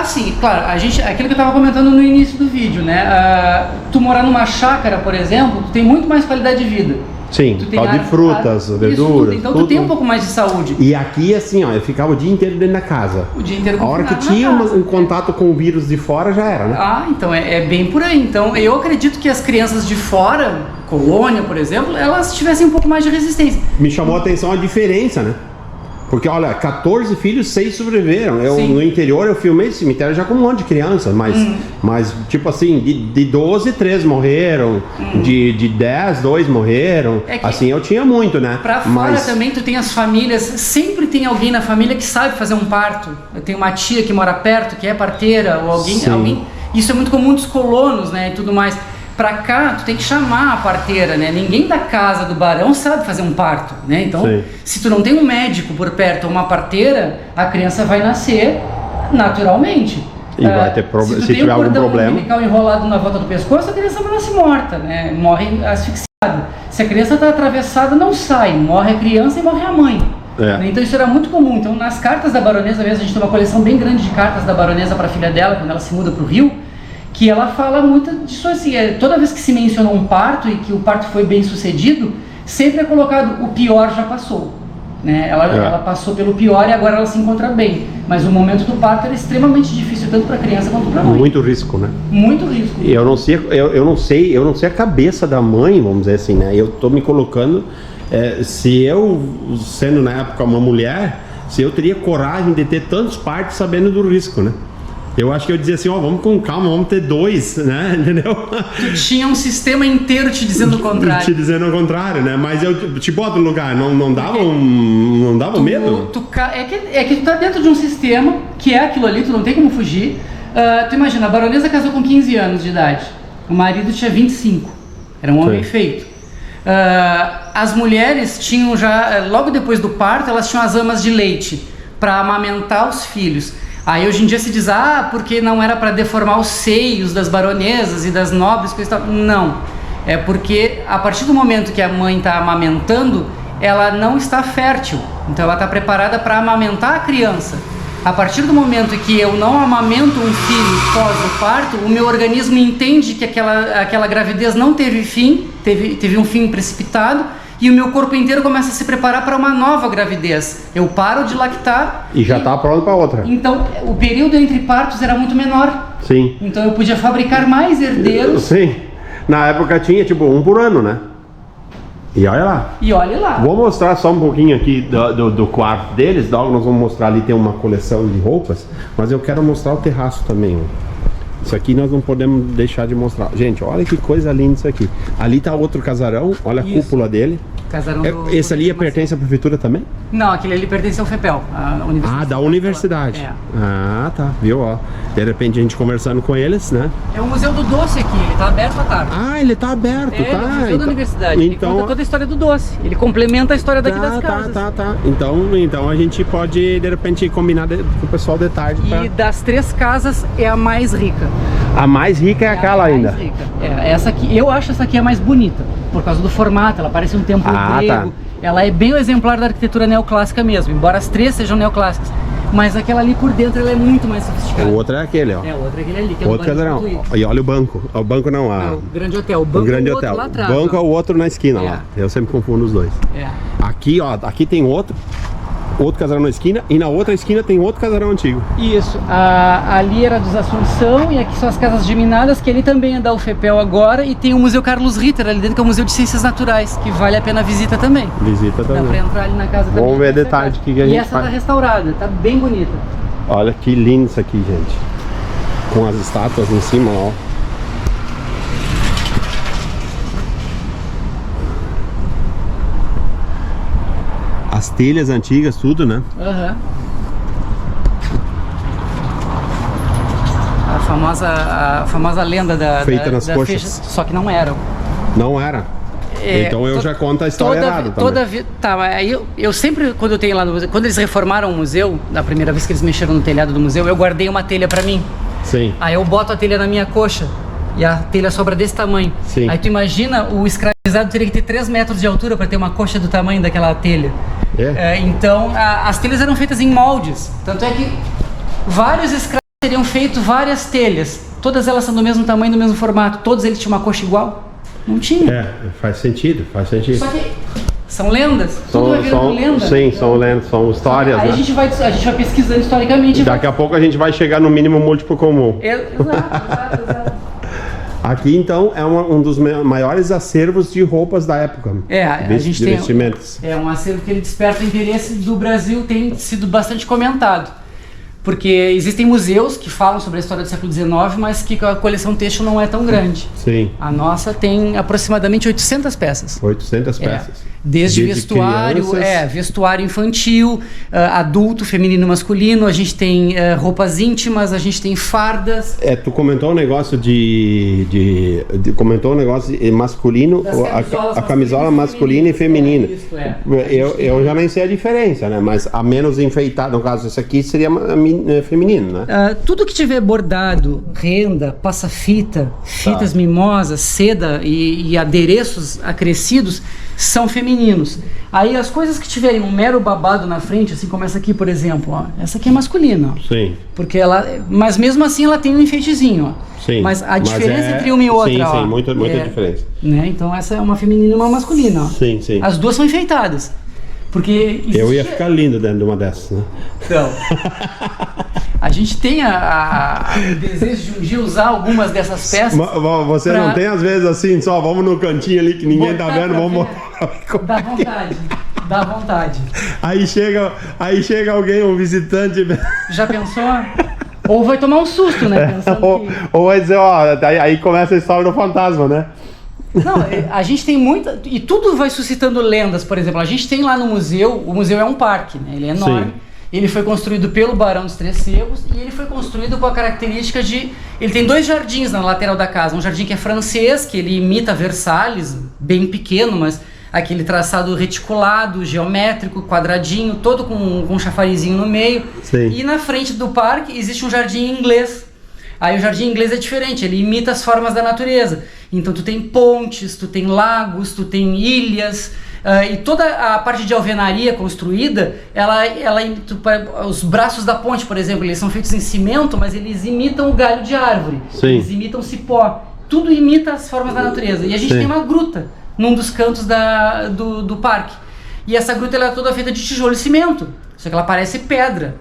Sim, claro. Aquilo que eu estava comentando no início do vídeo, né? Tu morar numa chácara, por exemplo, tu tem muito mais qualidade de vida. Sim, tal de frutas, verduras. Então tu tem um pouco mais de saúde. E aqui, assim, ó, eu ficava o dia inteiro dentro da casa. O dia inteiro. A hora que tinha um contato com o vírus de fora, já era, né? Então é bem por aí. Então eu acredito que as crianças de fora, colônia, por exemplo, elas tivessem um pouco mais de resistência. Me chamou a atenção a diferença, né? Porque, olha, 14 filhos, 6 sobreviveram. No interior eu filmei esse cemitério já com um monte de crianças, mas tipo assim, de 12, 3 morreram, de 10, 2 morreram. Assim, eu tinha muito, né? Pra fora também tu tem as famílias, sempre tem alguém na família que sabe fazer um parto. Eu tenho uma tia que mora perto, que é parteira, ou alguém. Isso é muito comum dos colonos, né, e tudo mais. Pra cá, tu tem que chamar a parteira, né? Ninguém da casa do barão sabe fazer um parto, né? Então, Sim. se tu não tem um médico por perto ou uma parteira, a criança vai nascer naturalmente. E vai ter problema, se tiver algum problema. Se umbilical enrolado na volta do pescoço, a criança vai nascer morta, né? Morre asfixiada. Se a criança está atravessada, não sai. Morre a criança e morre a mãe. Então isso era muito comum. Então nas cartas da baronesa mesmo, a gente tem uma coleção bem grande de cartas da baronesa para a filha dela, quando ela se muda para o Rio, que ela fala muito disso assim, toda vez que se mencionou um parto e que o parto foi bem sucedido, sempre é colocado o pior já passou, né? Ela passou pelo pior e agora ela se encontra bem, mas o momento do parto era extremamente difícil, tanto para a criança quanto para a mãe. Muito risco, né? Muito risco. Eu não sei a cabeça da mãe, vamos dizer assim, né? Eu tô me colocando, se eu, sendo na época uma mulher, se eu teria coragem de ter tantos partos sabendo do risco, né? Eu acho que eu dizia assim, vamos com calma, vamos ter 2, né? Entendeu? Tu tinha um sistema inteiro te dizendo o contrário. Te dizendo o contrário, né? Mas eu te boto no lugar, não dava medo? É que tu tá dentro de um sistema que é aquilo ali, tu não tem como fugir. Tu imagina, a baronesa casou com 15 anos de idade, o marido tinha 25, era um homem feito. As mulheres tinham já, logo depois do parto, elas tinham as amas de leite para amamentar os filhos. Aí hoje em dia se diz, porque não era para deformar os seios das baronesas e das nobres, coisa e tal. Não, é porque a partir do momento que a mãe está amamentando, ela não está fértil, então ela está preparada para amamentar a criança. A partir do momento que eu não amamento um filho pós o parto, o meu organismo entende que aquela gravidez não teve fim, teve um fim precipitado, e o meu corpo inteiro começa a se preparar para uma nova gravidez. Eu paro de lactar e já está pronto para outra. Então, o período entre partos era muito menor. Sim. Então eu podia fabricar mais herdeiros. Sim. Na época tinha tipo 1 por ano, né? E olha lá. E olha lá. Vou mostrar só um pouquinho aqui do quarto deles. Logo nós vamos mostrar ali, tem uma coleção de roupas. Mas eu quero mostrar o terraço também, ó. Isso aqui nós não podemos deixar de mostrar. Gente, olha que coisa linda isso aqui. Ali tá outro casarão, olha a cúpula dele. Casarão esse ali pertence à prefeitura também? Não, aquele ali pertence ao FEPEL, a universidade. Da universidade. Tá, viu, ó. De repente a gente conversando com eles, né? É o Museu do Doce aqui, ele tá aberto à tarde. Ele tá aberto, tá. É o Museu da Universidade, ele conta toda a história do doce. Ele complementa a história daqui das casas. Tá. Então a gente pode, de repente, combinar com o pessoal de tarde. E das 3 casas é a mais rica. A mais rica é aquela ainda. Rica. Essa aqui, eu acho essa aqui a mais bonita, por causa do formato, ela parece um templo grego. Tá. Ela é bem o exemplar da arquitetura neoclássica mesmo, embora as 3 sejam neoclássicas. Mas aquela ali por dentro ela é muito mais sofisticada. O outro é aquele, ó. O outro é aquele ali, que é outro casarão. E olha o banco. O banco não, o Grande Hotel. O banco Grande é o outro Hotel. lá atrás. O banco é o outro na esquina lá. Eu sempre confundo os dois. Aqui, ó, aqui tem outro casarão na esquina e na outra esquina tem outro casarão antigo. Isso, ali era dos Assunção e aqui são as casas geminadas, que ali também é da UFPEL agora, e tem o Museu Carlos Ritter ali dentro, que é o Museu de Ciências Naturais, que vale a pena a visita também. Visita também. Dá pra entrar ali na casa também. Vamos ver detalhe que a gente faz. E essa tá restaurada, tá bem bonita. Olha que lindo isso aqui, gente. Com as estátuas em cima, ó. As telhas antigas, tudo, né? A famosa lenda feita nas coxas. Fecha, só que não eram. Não era? Então eu já conto a história errada também. Aí eu sempre, quando eu tenho lá no museu, quando eles reformaram o museu, da primeira vez que eles mexeram no telhado do museu, eu guardei uma telha pra mim. Sim. Aí eu boto a telha na minha coxa e a telha sobra desse tamanho. Sim. Aí tu imagina, o escravizado teria que ter 3 metros de altura para ter uma coxa do tamanho daquela telha. Então as telhas eram feitas em moldes, tanto é que vários escravos teriam feito várias telhas, todas elas são do mesmo tamanho, do mesmo formato, todos eles tinham uma coxa igual. Não tinha. Faz sentido. Só que são lendas, tudo vai virando lenda. Sim, são lendas, são histórias, aí né? a gente vai pesquisando historicamente. Daqui a pouco a gente vai chegar no mínimo múltiplo comum. Exato. Aqui então é um dos maiores acervos de roupas da época. A gente tem vestimentos. Um acervo que ele desperta o interesse do Brasil, tem sido bastante comentado. Porque existem museus que falam sobre a história do século XIX, mas que a coleção têxtil não é tão grande. Sim. A nossa tem aproximadamente 800 peças. 800 peças. Desde vestuário, vestuário infantil, adulto, feminino, masculino, a gente tem roupas íntimas, a gente tem fardas. Tu comentou um negócio comentou um negócio masculino, a camisola masculina e feminina. Eu já nem sei a diferença, né? Mas a menos enfeitada, no caso, essa aqui seria feminino, né? Tudo que tiver bordado, renda, passa-fita, fitas mimosas, seda e adereços acrescidos são femininos. Aí as coisas que tiverem um mero babado na frente, assim como essa aqui, por exemplo, ó, essa aqui é masculina. Ó, sim. Porque mas mesmo assim ela tem um enfeitezinho, ó. Sim. Mas a diferença entre uma e outra, sim, ó, muita diferença. Né? Então essa é uma feminina e uma masculina, ó. Sim, sim. As duas são enfeitadas. Porque eu ia ficar lindo dentro de uma dessas, né? Então, a gente tem o desejo de um dia usar algumas dessas peças. Você não tem às vezes assim, só vamos no cantinho ali que ninguém tá vendo, vamos botar. Dá vontade. Aí chega alguém, um visitante. Já pensou? Ou vai tomar um susto, né? Ou vai dizer, aí começa a história do fantasma, né? Não, a gente tem muita... E tudo vai suscitando lendas, por exemplo. A gente tem lá no museu... O museu é um parque, né? Ele é enorme. Sim. Ele foi construído pelo Barão dos Três Cerros e ele foi construído com a característica de... Ele tem 2 jardins na lateral da casa. Um jardim que é francês, que ele imita Versalhes, bem pequeno, mas aquele traçado reticulado, geométrico, quadradinho, todo com um chafarizinho no meio. Sim. E na frente do parque existe um jardim inglês. Aí o jardim inglês é diferente, ele imita as formas da natureza. Então tu tem pontes, tu tem lagos, tu tem ilhas, e toda a parte de alvenaria construída, os braços da ponte, por exemplo, eles são feitos em cimento, mas eles imitam o galho de árvore. Sim. Eles imitam cipó. Tudo imita as formas da natureza. E a gente tem uma gruta num dos cantos do parque. E essa gruta ela é toda feita de tijolo e cimento, só que ela parece pedra.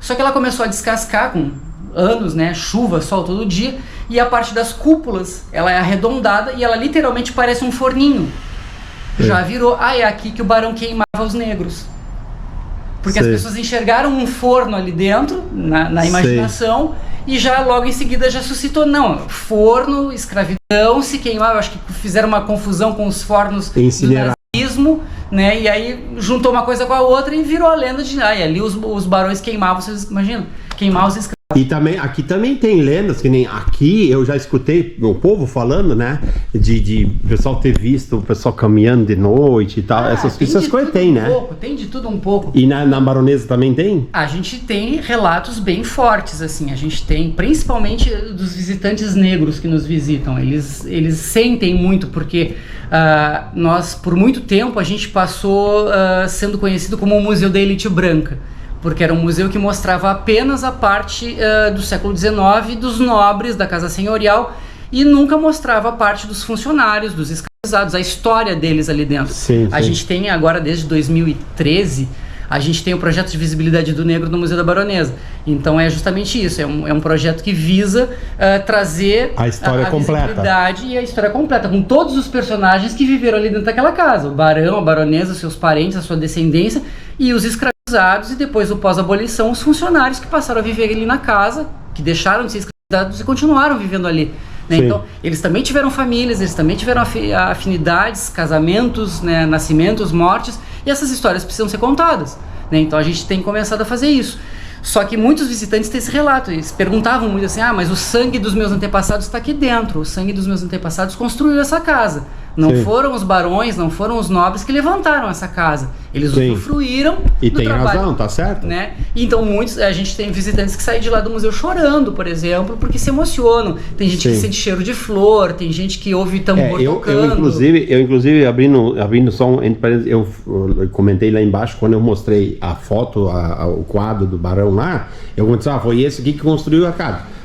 Só que ela começou a descascar com anos, né, chuva, sol todo dia, e a parte das cúpulas, ela é arredondada e ela literalmente parece um forninho. Já virou, é aqui que o barão queimava os negros. Porque as pessoas enxergaram um forno ali dentro, na imaginação, e já logo em seguida já suscitou, não, forno, escravidão, se queimava, eu acho que fizeram uma confusão com os fornos do nazismo, né, e aí juntou uma coisa com a outra e virou a lenda de, ali os barões queimavam, vocês imaginam? Queimar os escravos. E também, aqui também tem lendas, que nem aqui eu já escutei o povo falando, né? De pessoal ter visto o pessoal caminhando de noite e tal. Essas coisas tem, né? Tem de tudo um pouco. E na Baronesa também tem? A gente tem relatos bem fortes, assim. A gente tem, principalmente dos visitantes negros que nos visitam. Eles sentem muito, porque nós, por muito tempo, a gente passou sendo conhecido como o Museu da Elite Branca. Porque era um museu que mostrava apenas a parte do século XIX dos nobres da casa senhorial e nunca mostrava a parte dos funcionários, dos escravizados, a história deles ali dentro. Sim. A gente tem agora, desde 2013, a gente tem o projeto de visibilidade do negro no Museu da Baronesa. Então é justamente isso, é um projeto que visa trazer a história completa. Visibilidade e a história completa, com todos os personagens que viveram ali dentro daquela casa. O barão, a baronesa, seus parentes, a sua descendência e os escravizados, e depois do pós-abolição, os funcionários que passaram a viver ali na casa, que deixaram de ser escravizados e continuaram vivendo ali. Né? Então, eles também tiveram famílias, eles também tiveram afinidades, casamentos, né, nascimentos, mortes, e essas histórias precisam ser contadas. Né? Então a gente tem começado a fazer isso. Só que muitos visitantes têm esse relato, eles perguntavam muito assim, mas o sangue dos meus antepassados está aqui dentro, o sangue dos meus antepassados construiu essa casa. Não foram os barões, não foram os nobres que levantaram essa casa. Eles usufruíram e do tem trabalho. Razão, tá certo? Né? Então a gente tem visitantes que saem de lá do museu chorando, por exemplo, porque se emocionam. Tem gente que sente cheiro de flor, tem gente que ouve tambor tocando. Eu inclusive abrindo só eu comentei lá embaixo, quando eu mostrei a foto, o quadro do barão lá, eu comentei, foi esse aqui que construiu a casa.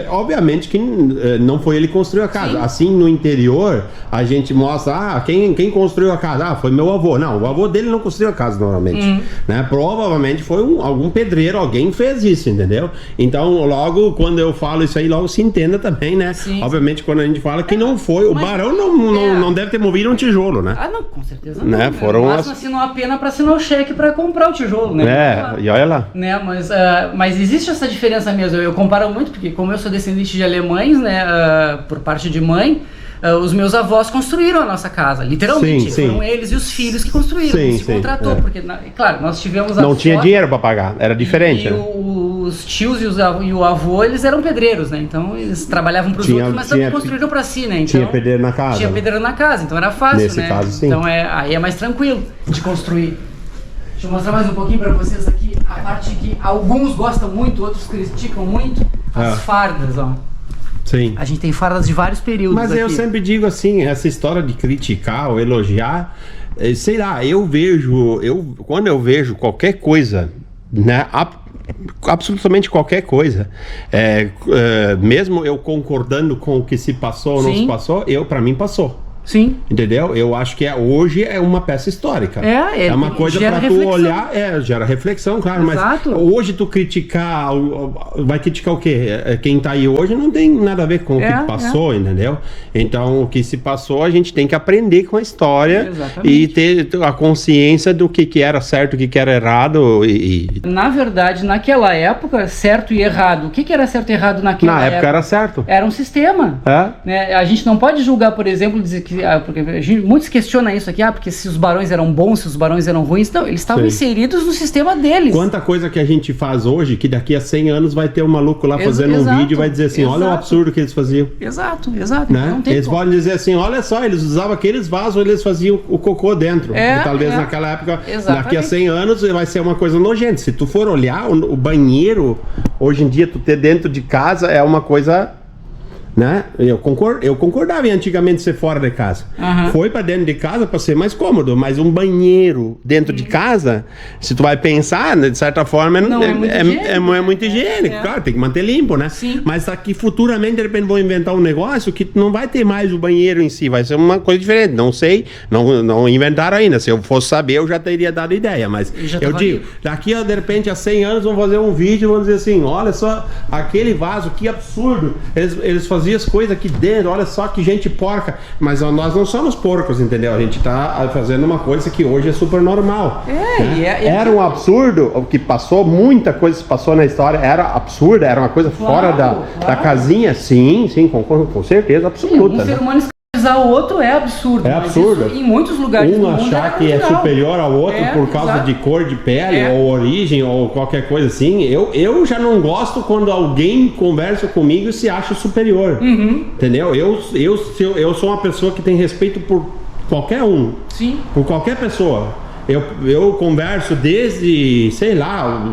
Obviamente que não foi ele que construiu a casa. Sim. Assim, no interior, a gente mostra, quem construiu a casa? Foi meu avô. Não, o avô dele não construiu a casa normalmente. Né? Provavelmente foi algum pedreiro, alguém fez isso, entendeu? Então, logo, quando eu falo isso aí, logo se entenda também, né? Sim. Obviamente, quando a gente fala que não foi, o barão não deve ter movido um tijolo, né? Não, com certeza não. Né? Foram assinou a pena para assinar o cheque para comprar o tijolo, né? E olha lá. Né? Mas existe essa diferença mesmo. Eu comparo muito, porque como eu sou descendente de alemães, né, por parte de mãe, os meus avós construíram a nossa casa, literalmente. Sim. Foram eles e os filhos que construíram. Sim, se contratou, é. porque, claro, nós tivemos a Não tinha sorte, dinheiro para pagar, era diferente. E né? os tios e o avô, eles eram pedreiros, né? Então eles trabalhavam para os outros, mas também construíram para si, né? Então, tinha pedreiro na casa. Tinha pedreiro na casa, então era fácil, Nesse né? caso, sim. Então aí é mais tranquilo de construir. Deixa eu mostrar mais um pouquinho para vocês aqui a parte que alguns gostam muito, outros criticam muito, as fardas, ó. Sim. A gente tem fardas de vários períodos. Mas aqui. eu sempre digo assim, essa história de criticar ou elogiar, sei lá, quando eu vejo qualquer coisa, né, absolutamente qualquer coisa, mesmo eu concordando com o que se passou ou não se passou, para mim passou. Sim. Entendeu? Eu acho que hoje é uma peça histórica. É uma coisa para tu olhar, gera reflexão, claro. Exato. Mas hoje tu criticar, vai criticar o quê? Quem tá aí hoje não tem nada a ver com o que passou, entendeu? Então o que se passou a gente tem que aprender com a história. Exatamente. E ter a consciência do que era certo, o que era errado. Na verdade, naquela época, certo e errado. O que era certo e errado naquela época? Na época era certo. Era um sistema. Né? A gente não pode julgar, por exemplo, dizer que porque muitos questionam isso aqui, porque se os barões eram bons, se os barões eram ruins, não, eles estavam inseridos no sistema deles. Quanta coisa que a gente faz hoje, que daqui a 100 anos vai ter um maluco lá fazendo um vídeo e vai dizer assim, olha o absurdo que eles faziam. Exato. Né? Então, eles podem dizer assim, olha só, eles usavam aqueles vasos, eles faziam o cocô dentro. E talvez naquela época, daqui a 100 anos, vai ser uma coisa nojenta. Se tu for olhar, o banheiro, hoje em dia, tu ter dentro de casa é uma coisa... Né? Eu concordava em antigamente ser fora de casa. Foi para dentro de casa para ser mais cômodo, mas um banheiro dentro de casa, se tu vai pensar, né, de certa forma, não é muito higiênico. Claro, tem que manter limpo, né? Sim. Mas aqui futuramente, de repente, vão inventar um negócio que não vai ter mais o banheiro em si, vai ser uma coisa diferente. Não sei, não inventaram ainda. Se eu fosse saber, eu já teria dado ideia. Mas eu digo, daqui a de repente a 100 anos vão fazer um vídeo e vão dizer assim, olha só, aquele vaso, que absurdo. Eles faziam as coisas aqui dentro, olha só que gente porca, mas nós não somos porcos, entendeu? A gente tá fazendo uma coisa que hoje é super normal. Era um absurdo, o que passou, muita coisa se passou na história, era absurda, era uma coisa fora da casinha, sim, com certeza, absoluta. Um ser humano escravizar o outro é absurdo. É absurdo. Em muitos lugares do mundo achar que é superior ao outro por causa de cor de pele ou origem ou qualquer coisa assim. Eu já não gosto quando alguém conversa comigo e se acha superior. Entendeu? Eu sou uma pessoa que tem respeito por qualquer um. Sim. Por qualquer pessoa. Eu converso desde, sei lá,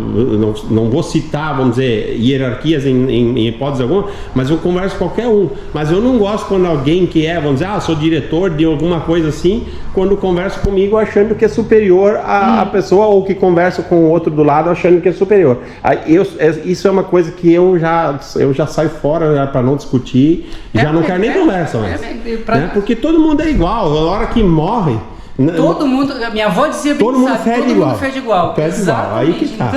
não vou citar, vamos dizer, hierarquias em hipótese alguma, mas eu converso com qualquer um. Mas eu não gosto quando alguém que vamos dizer, sou diretor de alguma coisa assim, quando conversa comigo achando que é superior à pessoa, ou que conversa com o outro do lado achando que é superior. Isso é uma coisa que eu já saio fora para não discutir, já não quero nem conversa mais. Né? Porque todo mundo é igual, na hora que morre. Todo mundo, minha avó dizia bem, todo mundo fede igual. Fede igual. Aí que tá.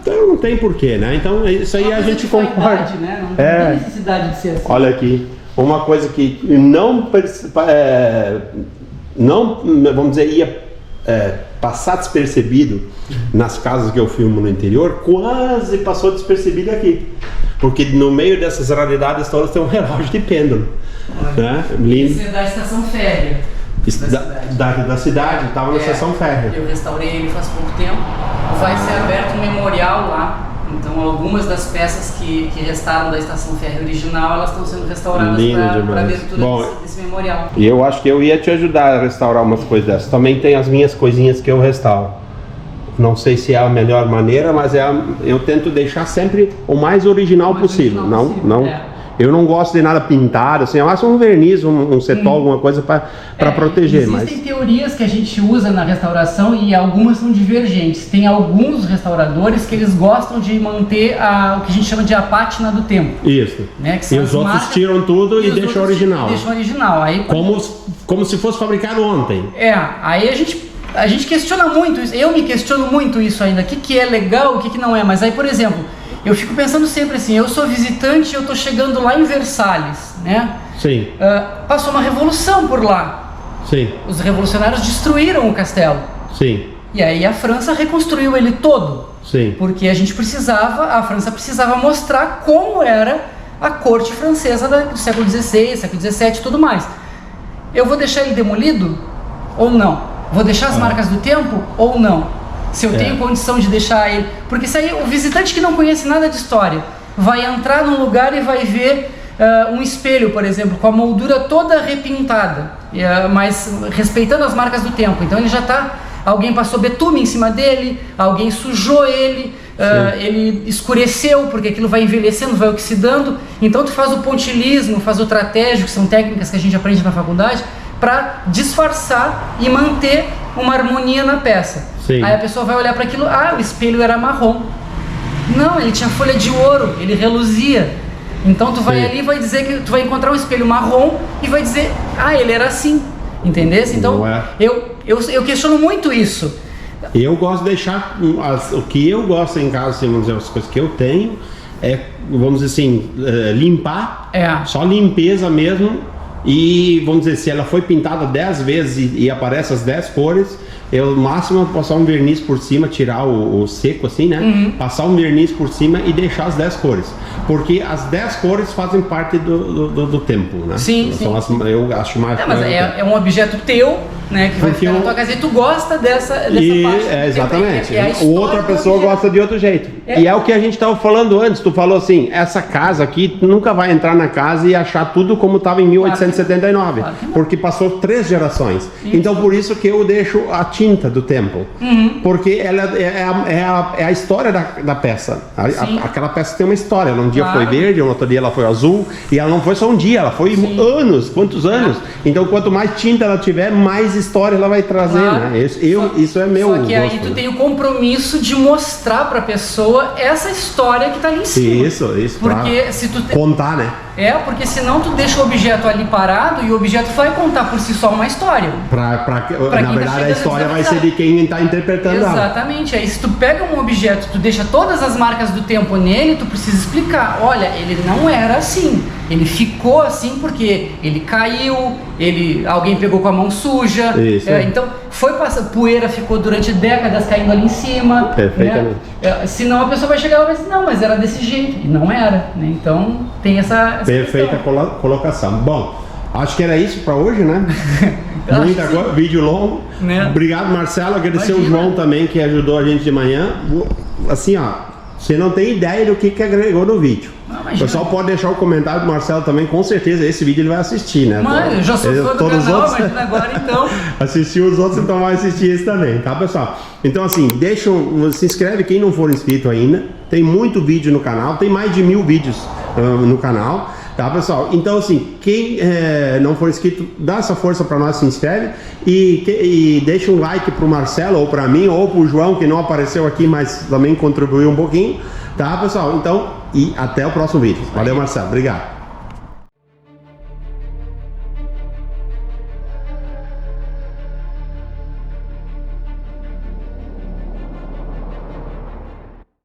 Então não tem porquê, né? Então isso aí a gente concorda. Né? Não tem necessidade de ser assim. Olha aqui, uma coisa que não vamos dizer, ia passar despercebido nas casas que eu filmo no interior, quase passou despercebido aqui. Porque no meio dessas raridades todas tem um relógio de pêndulo. Né? Esse é da estação férrea. Da cidade, estava na estação férrea. Eu restaurei ele faz pouco tempo. Vai ser aberto um memorial lá. Então algumas das peças que restaram da estação férrea original, elas estão sendo restauradas para abertura desse memorial. E eu acho que eu ia te ajudar a restaurar umas coisas dessas. Também tem as minhas coisinhas que eu restauro. Não sei se é a melhor maneira, mas eu tento deixar sempre o mais original possível. Eu não gosto de nada pintado, assim, eu acho um verniz, um cetol, alguma coisa para proteger. Existem teorias que a gente usa na restauração e algumas são divergentes. Tem alguns restauradores que eles gostam de manter o que a gente chama de a pátina do tempo. Isso. Né? Que e os outros tiram tudo e deixam original. Aí, como se fosse fabricado ontem. Aí a gente questiona muito isso. Eu me questiono muito isso ainda. O que é legal, o que não é. Mas aí, por exemplo, eu fico pensando sempre assim, eu sou visitante, eu tô chegando lá em Versalhes, né? Sim. Passou uma revolução por lá. Sim. Os revolucionários destruíram o castelo. Sim. E aí a França reconstruiu ele todo. Sim. Porque a França precisava mostrar como era a corte francesa do século XVI, século XVII e tudo mais. eu vou deixar ele demolido ou não? Vou deixar as marcas do tempo ou não? Se eu tenho condição de deixar ele... Porque isso aí, o visitante que não conhece nada de história vai entrar num lugar e vai ver um espelho, por exemplo, com a moldura toda repintada, mas respeitando as marcas do tempo. Então ele já está... Alguém passou betume em cima dele, alguém sujou ele, ele escureceu, porque aquilo vai envelhecendo, vai oxidando. Então tu faz o pontilismo, faz o tratégico, que são técnicas que a gente aprende na faculdade, para disfarçar e manter uma harmonia na peça. Sim. Aí a pessoa vai olhar para aquilo, o espelho era marrom. Não, ele tinha folha de ouro, ele reluzia. Então tu vai ali e vai dizer que tu vai encontrar um espelho marrom e vai dizer, ele era assim. Entendesse? Então eu questiono muito isso. Eu gosto de deixar o que eu gosto em casa, assim, vamos dizer, as coisas que eu tenho é, vamos dizer assim, limpar, só limpeza mesmo. E vamos dizer, se ela foi pintada 10 vezes e aparece as 10 cores, eu no máximo passar um verniz por cima, tirar o seco assim, né? Passar um verniz por cima e deixar as 10 cores. Porque as 10 cores fazem parte do tempo, né? Sim, eu acho mais... mas é um objeto teu, né? Que vai ficar na tua casa e tu gosta dessa parte. Exatamente. Outra pessoa gosta de outro jeito. E é o que a gente estava falando antes. Tu falou assim, essa casa aqui, tu nunca vai entrar na casa e achar tudo como estava em 1879. Porque passou 3 gerações. Então por isso que eu deixo a tinta do tempo. Porque ela é a história da peça. Aquela peça tem uma história. Um dia foi verde, outro dia ela foi azul. E ela não foi só um dia, ela foi anos. Quantos anos? Então quanto mais tinta ela tiver, mais história ela vai trazer, né? Isso é meu gosto. Só que aí tu tem o compromisso de mostrar pra pessoa essa história que tá ali em cima. Isso. Porque se tu contar, né? Porque senão tu deixa o objeto ali parado e o objeto vai contar por si só uma história. Na verdade a história vai ser de quem está interpretando. Exatamente. Aí se tu pega um objeto, tu deixa todas as marcas do tempo nele, tu precisa explicar. Olha, ele não era assim. Ele ficou assim porque ele caiu, alguém pegou com a mão suja. Então foi passando, poeira ficou durante décadas caindo ali em cima. Perfeitamente. Né? Senão a pessoa vai chegar e vai dizer, não, mas era desse jeito. E não era, né? Então tem essa perfeita colocação. Bom, acho que era isso para hoje, né? Vídeo longo. Né? Obrigado, Marcelo. Agradecer o João também, que ajudou a gente de manhã. Assim, você não tem ideia do que agregou no vídeo. O pessoal pode deixar o comentário do Marcelo também, com certeza esse vídeo ele vai assistir, né? Mas eu já sou fã do canal, imagina agora então. Assistiu os outros, então vai assistir esse também, tá, pessoal? Então assim, se inscreve quem não for inscrito ainda. Tem muito vídeo no canal, tem mais de 1000 vídeos no canal, tá, pessoal? Então assim, quem não for inscrito, dá essa força para nós, se inscreve e deixa um like pro Marcelo, ou para mim, ou pro João, que não apareceu aqui, mas também contribuiu um pouquinho, tá, pessoal? Então, e até o próximo vídeo. Valeu, Marcelo, obrigado.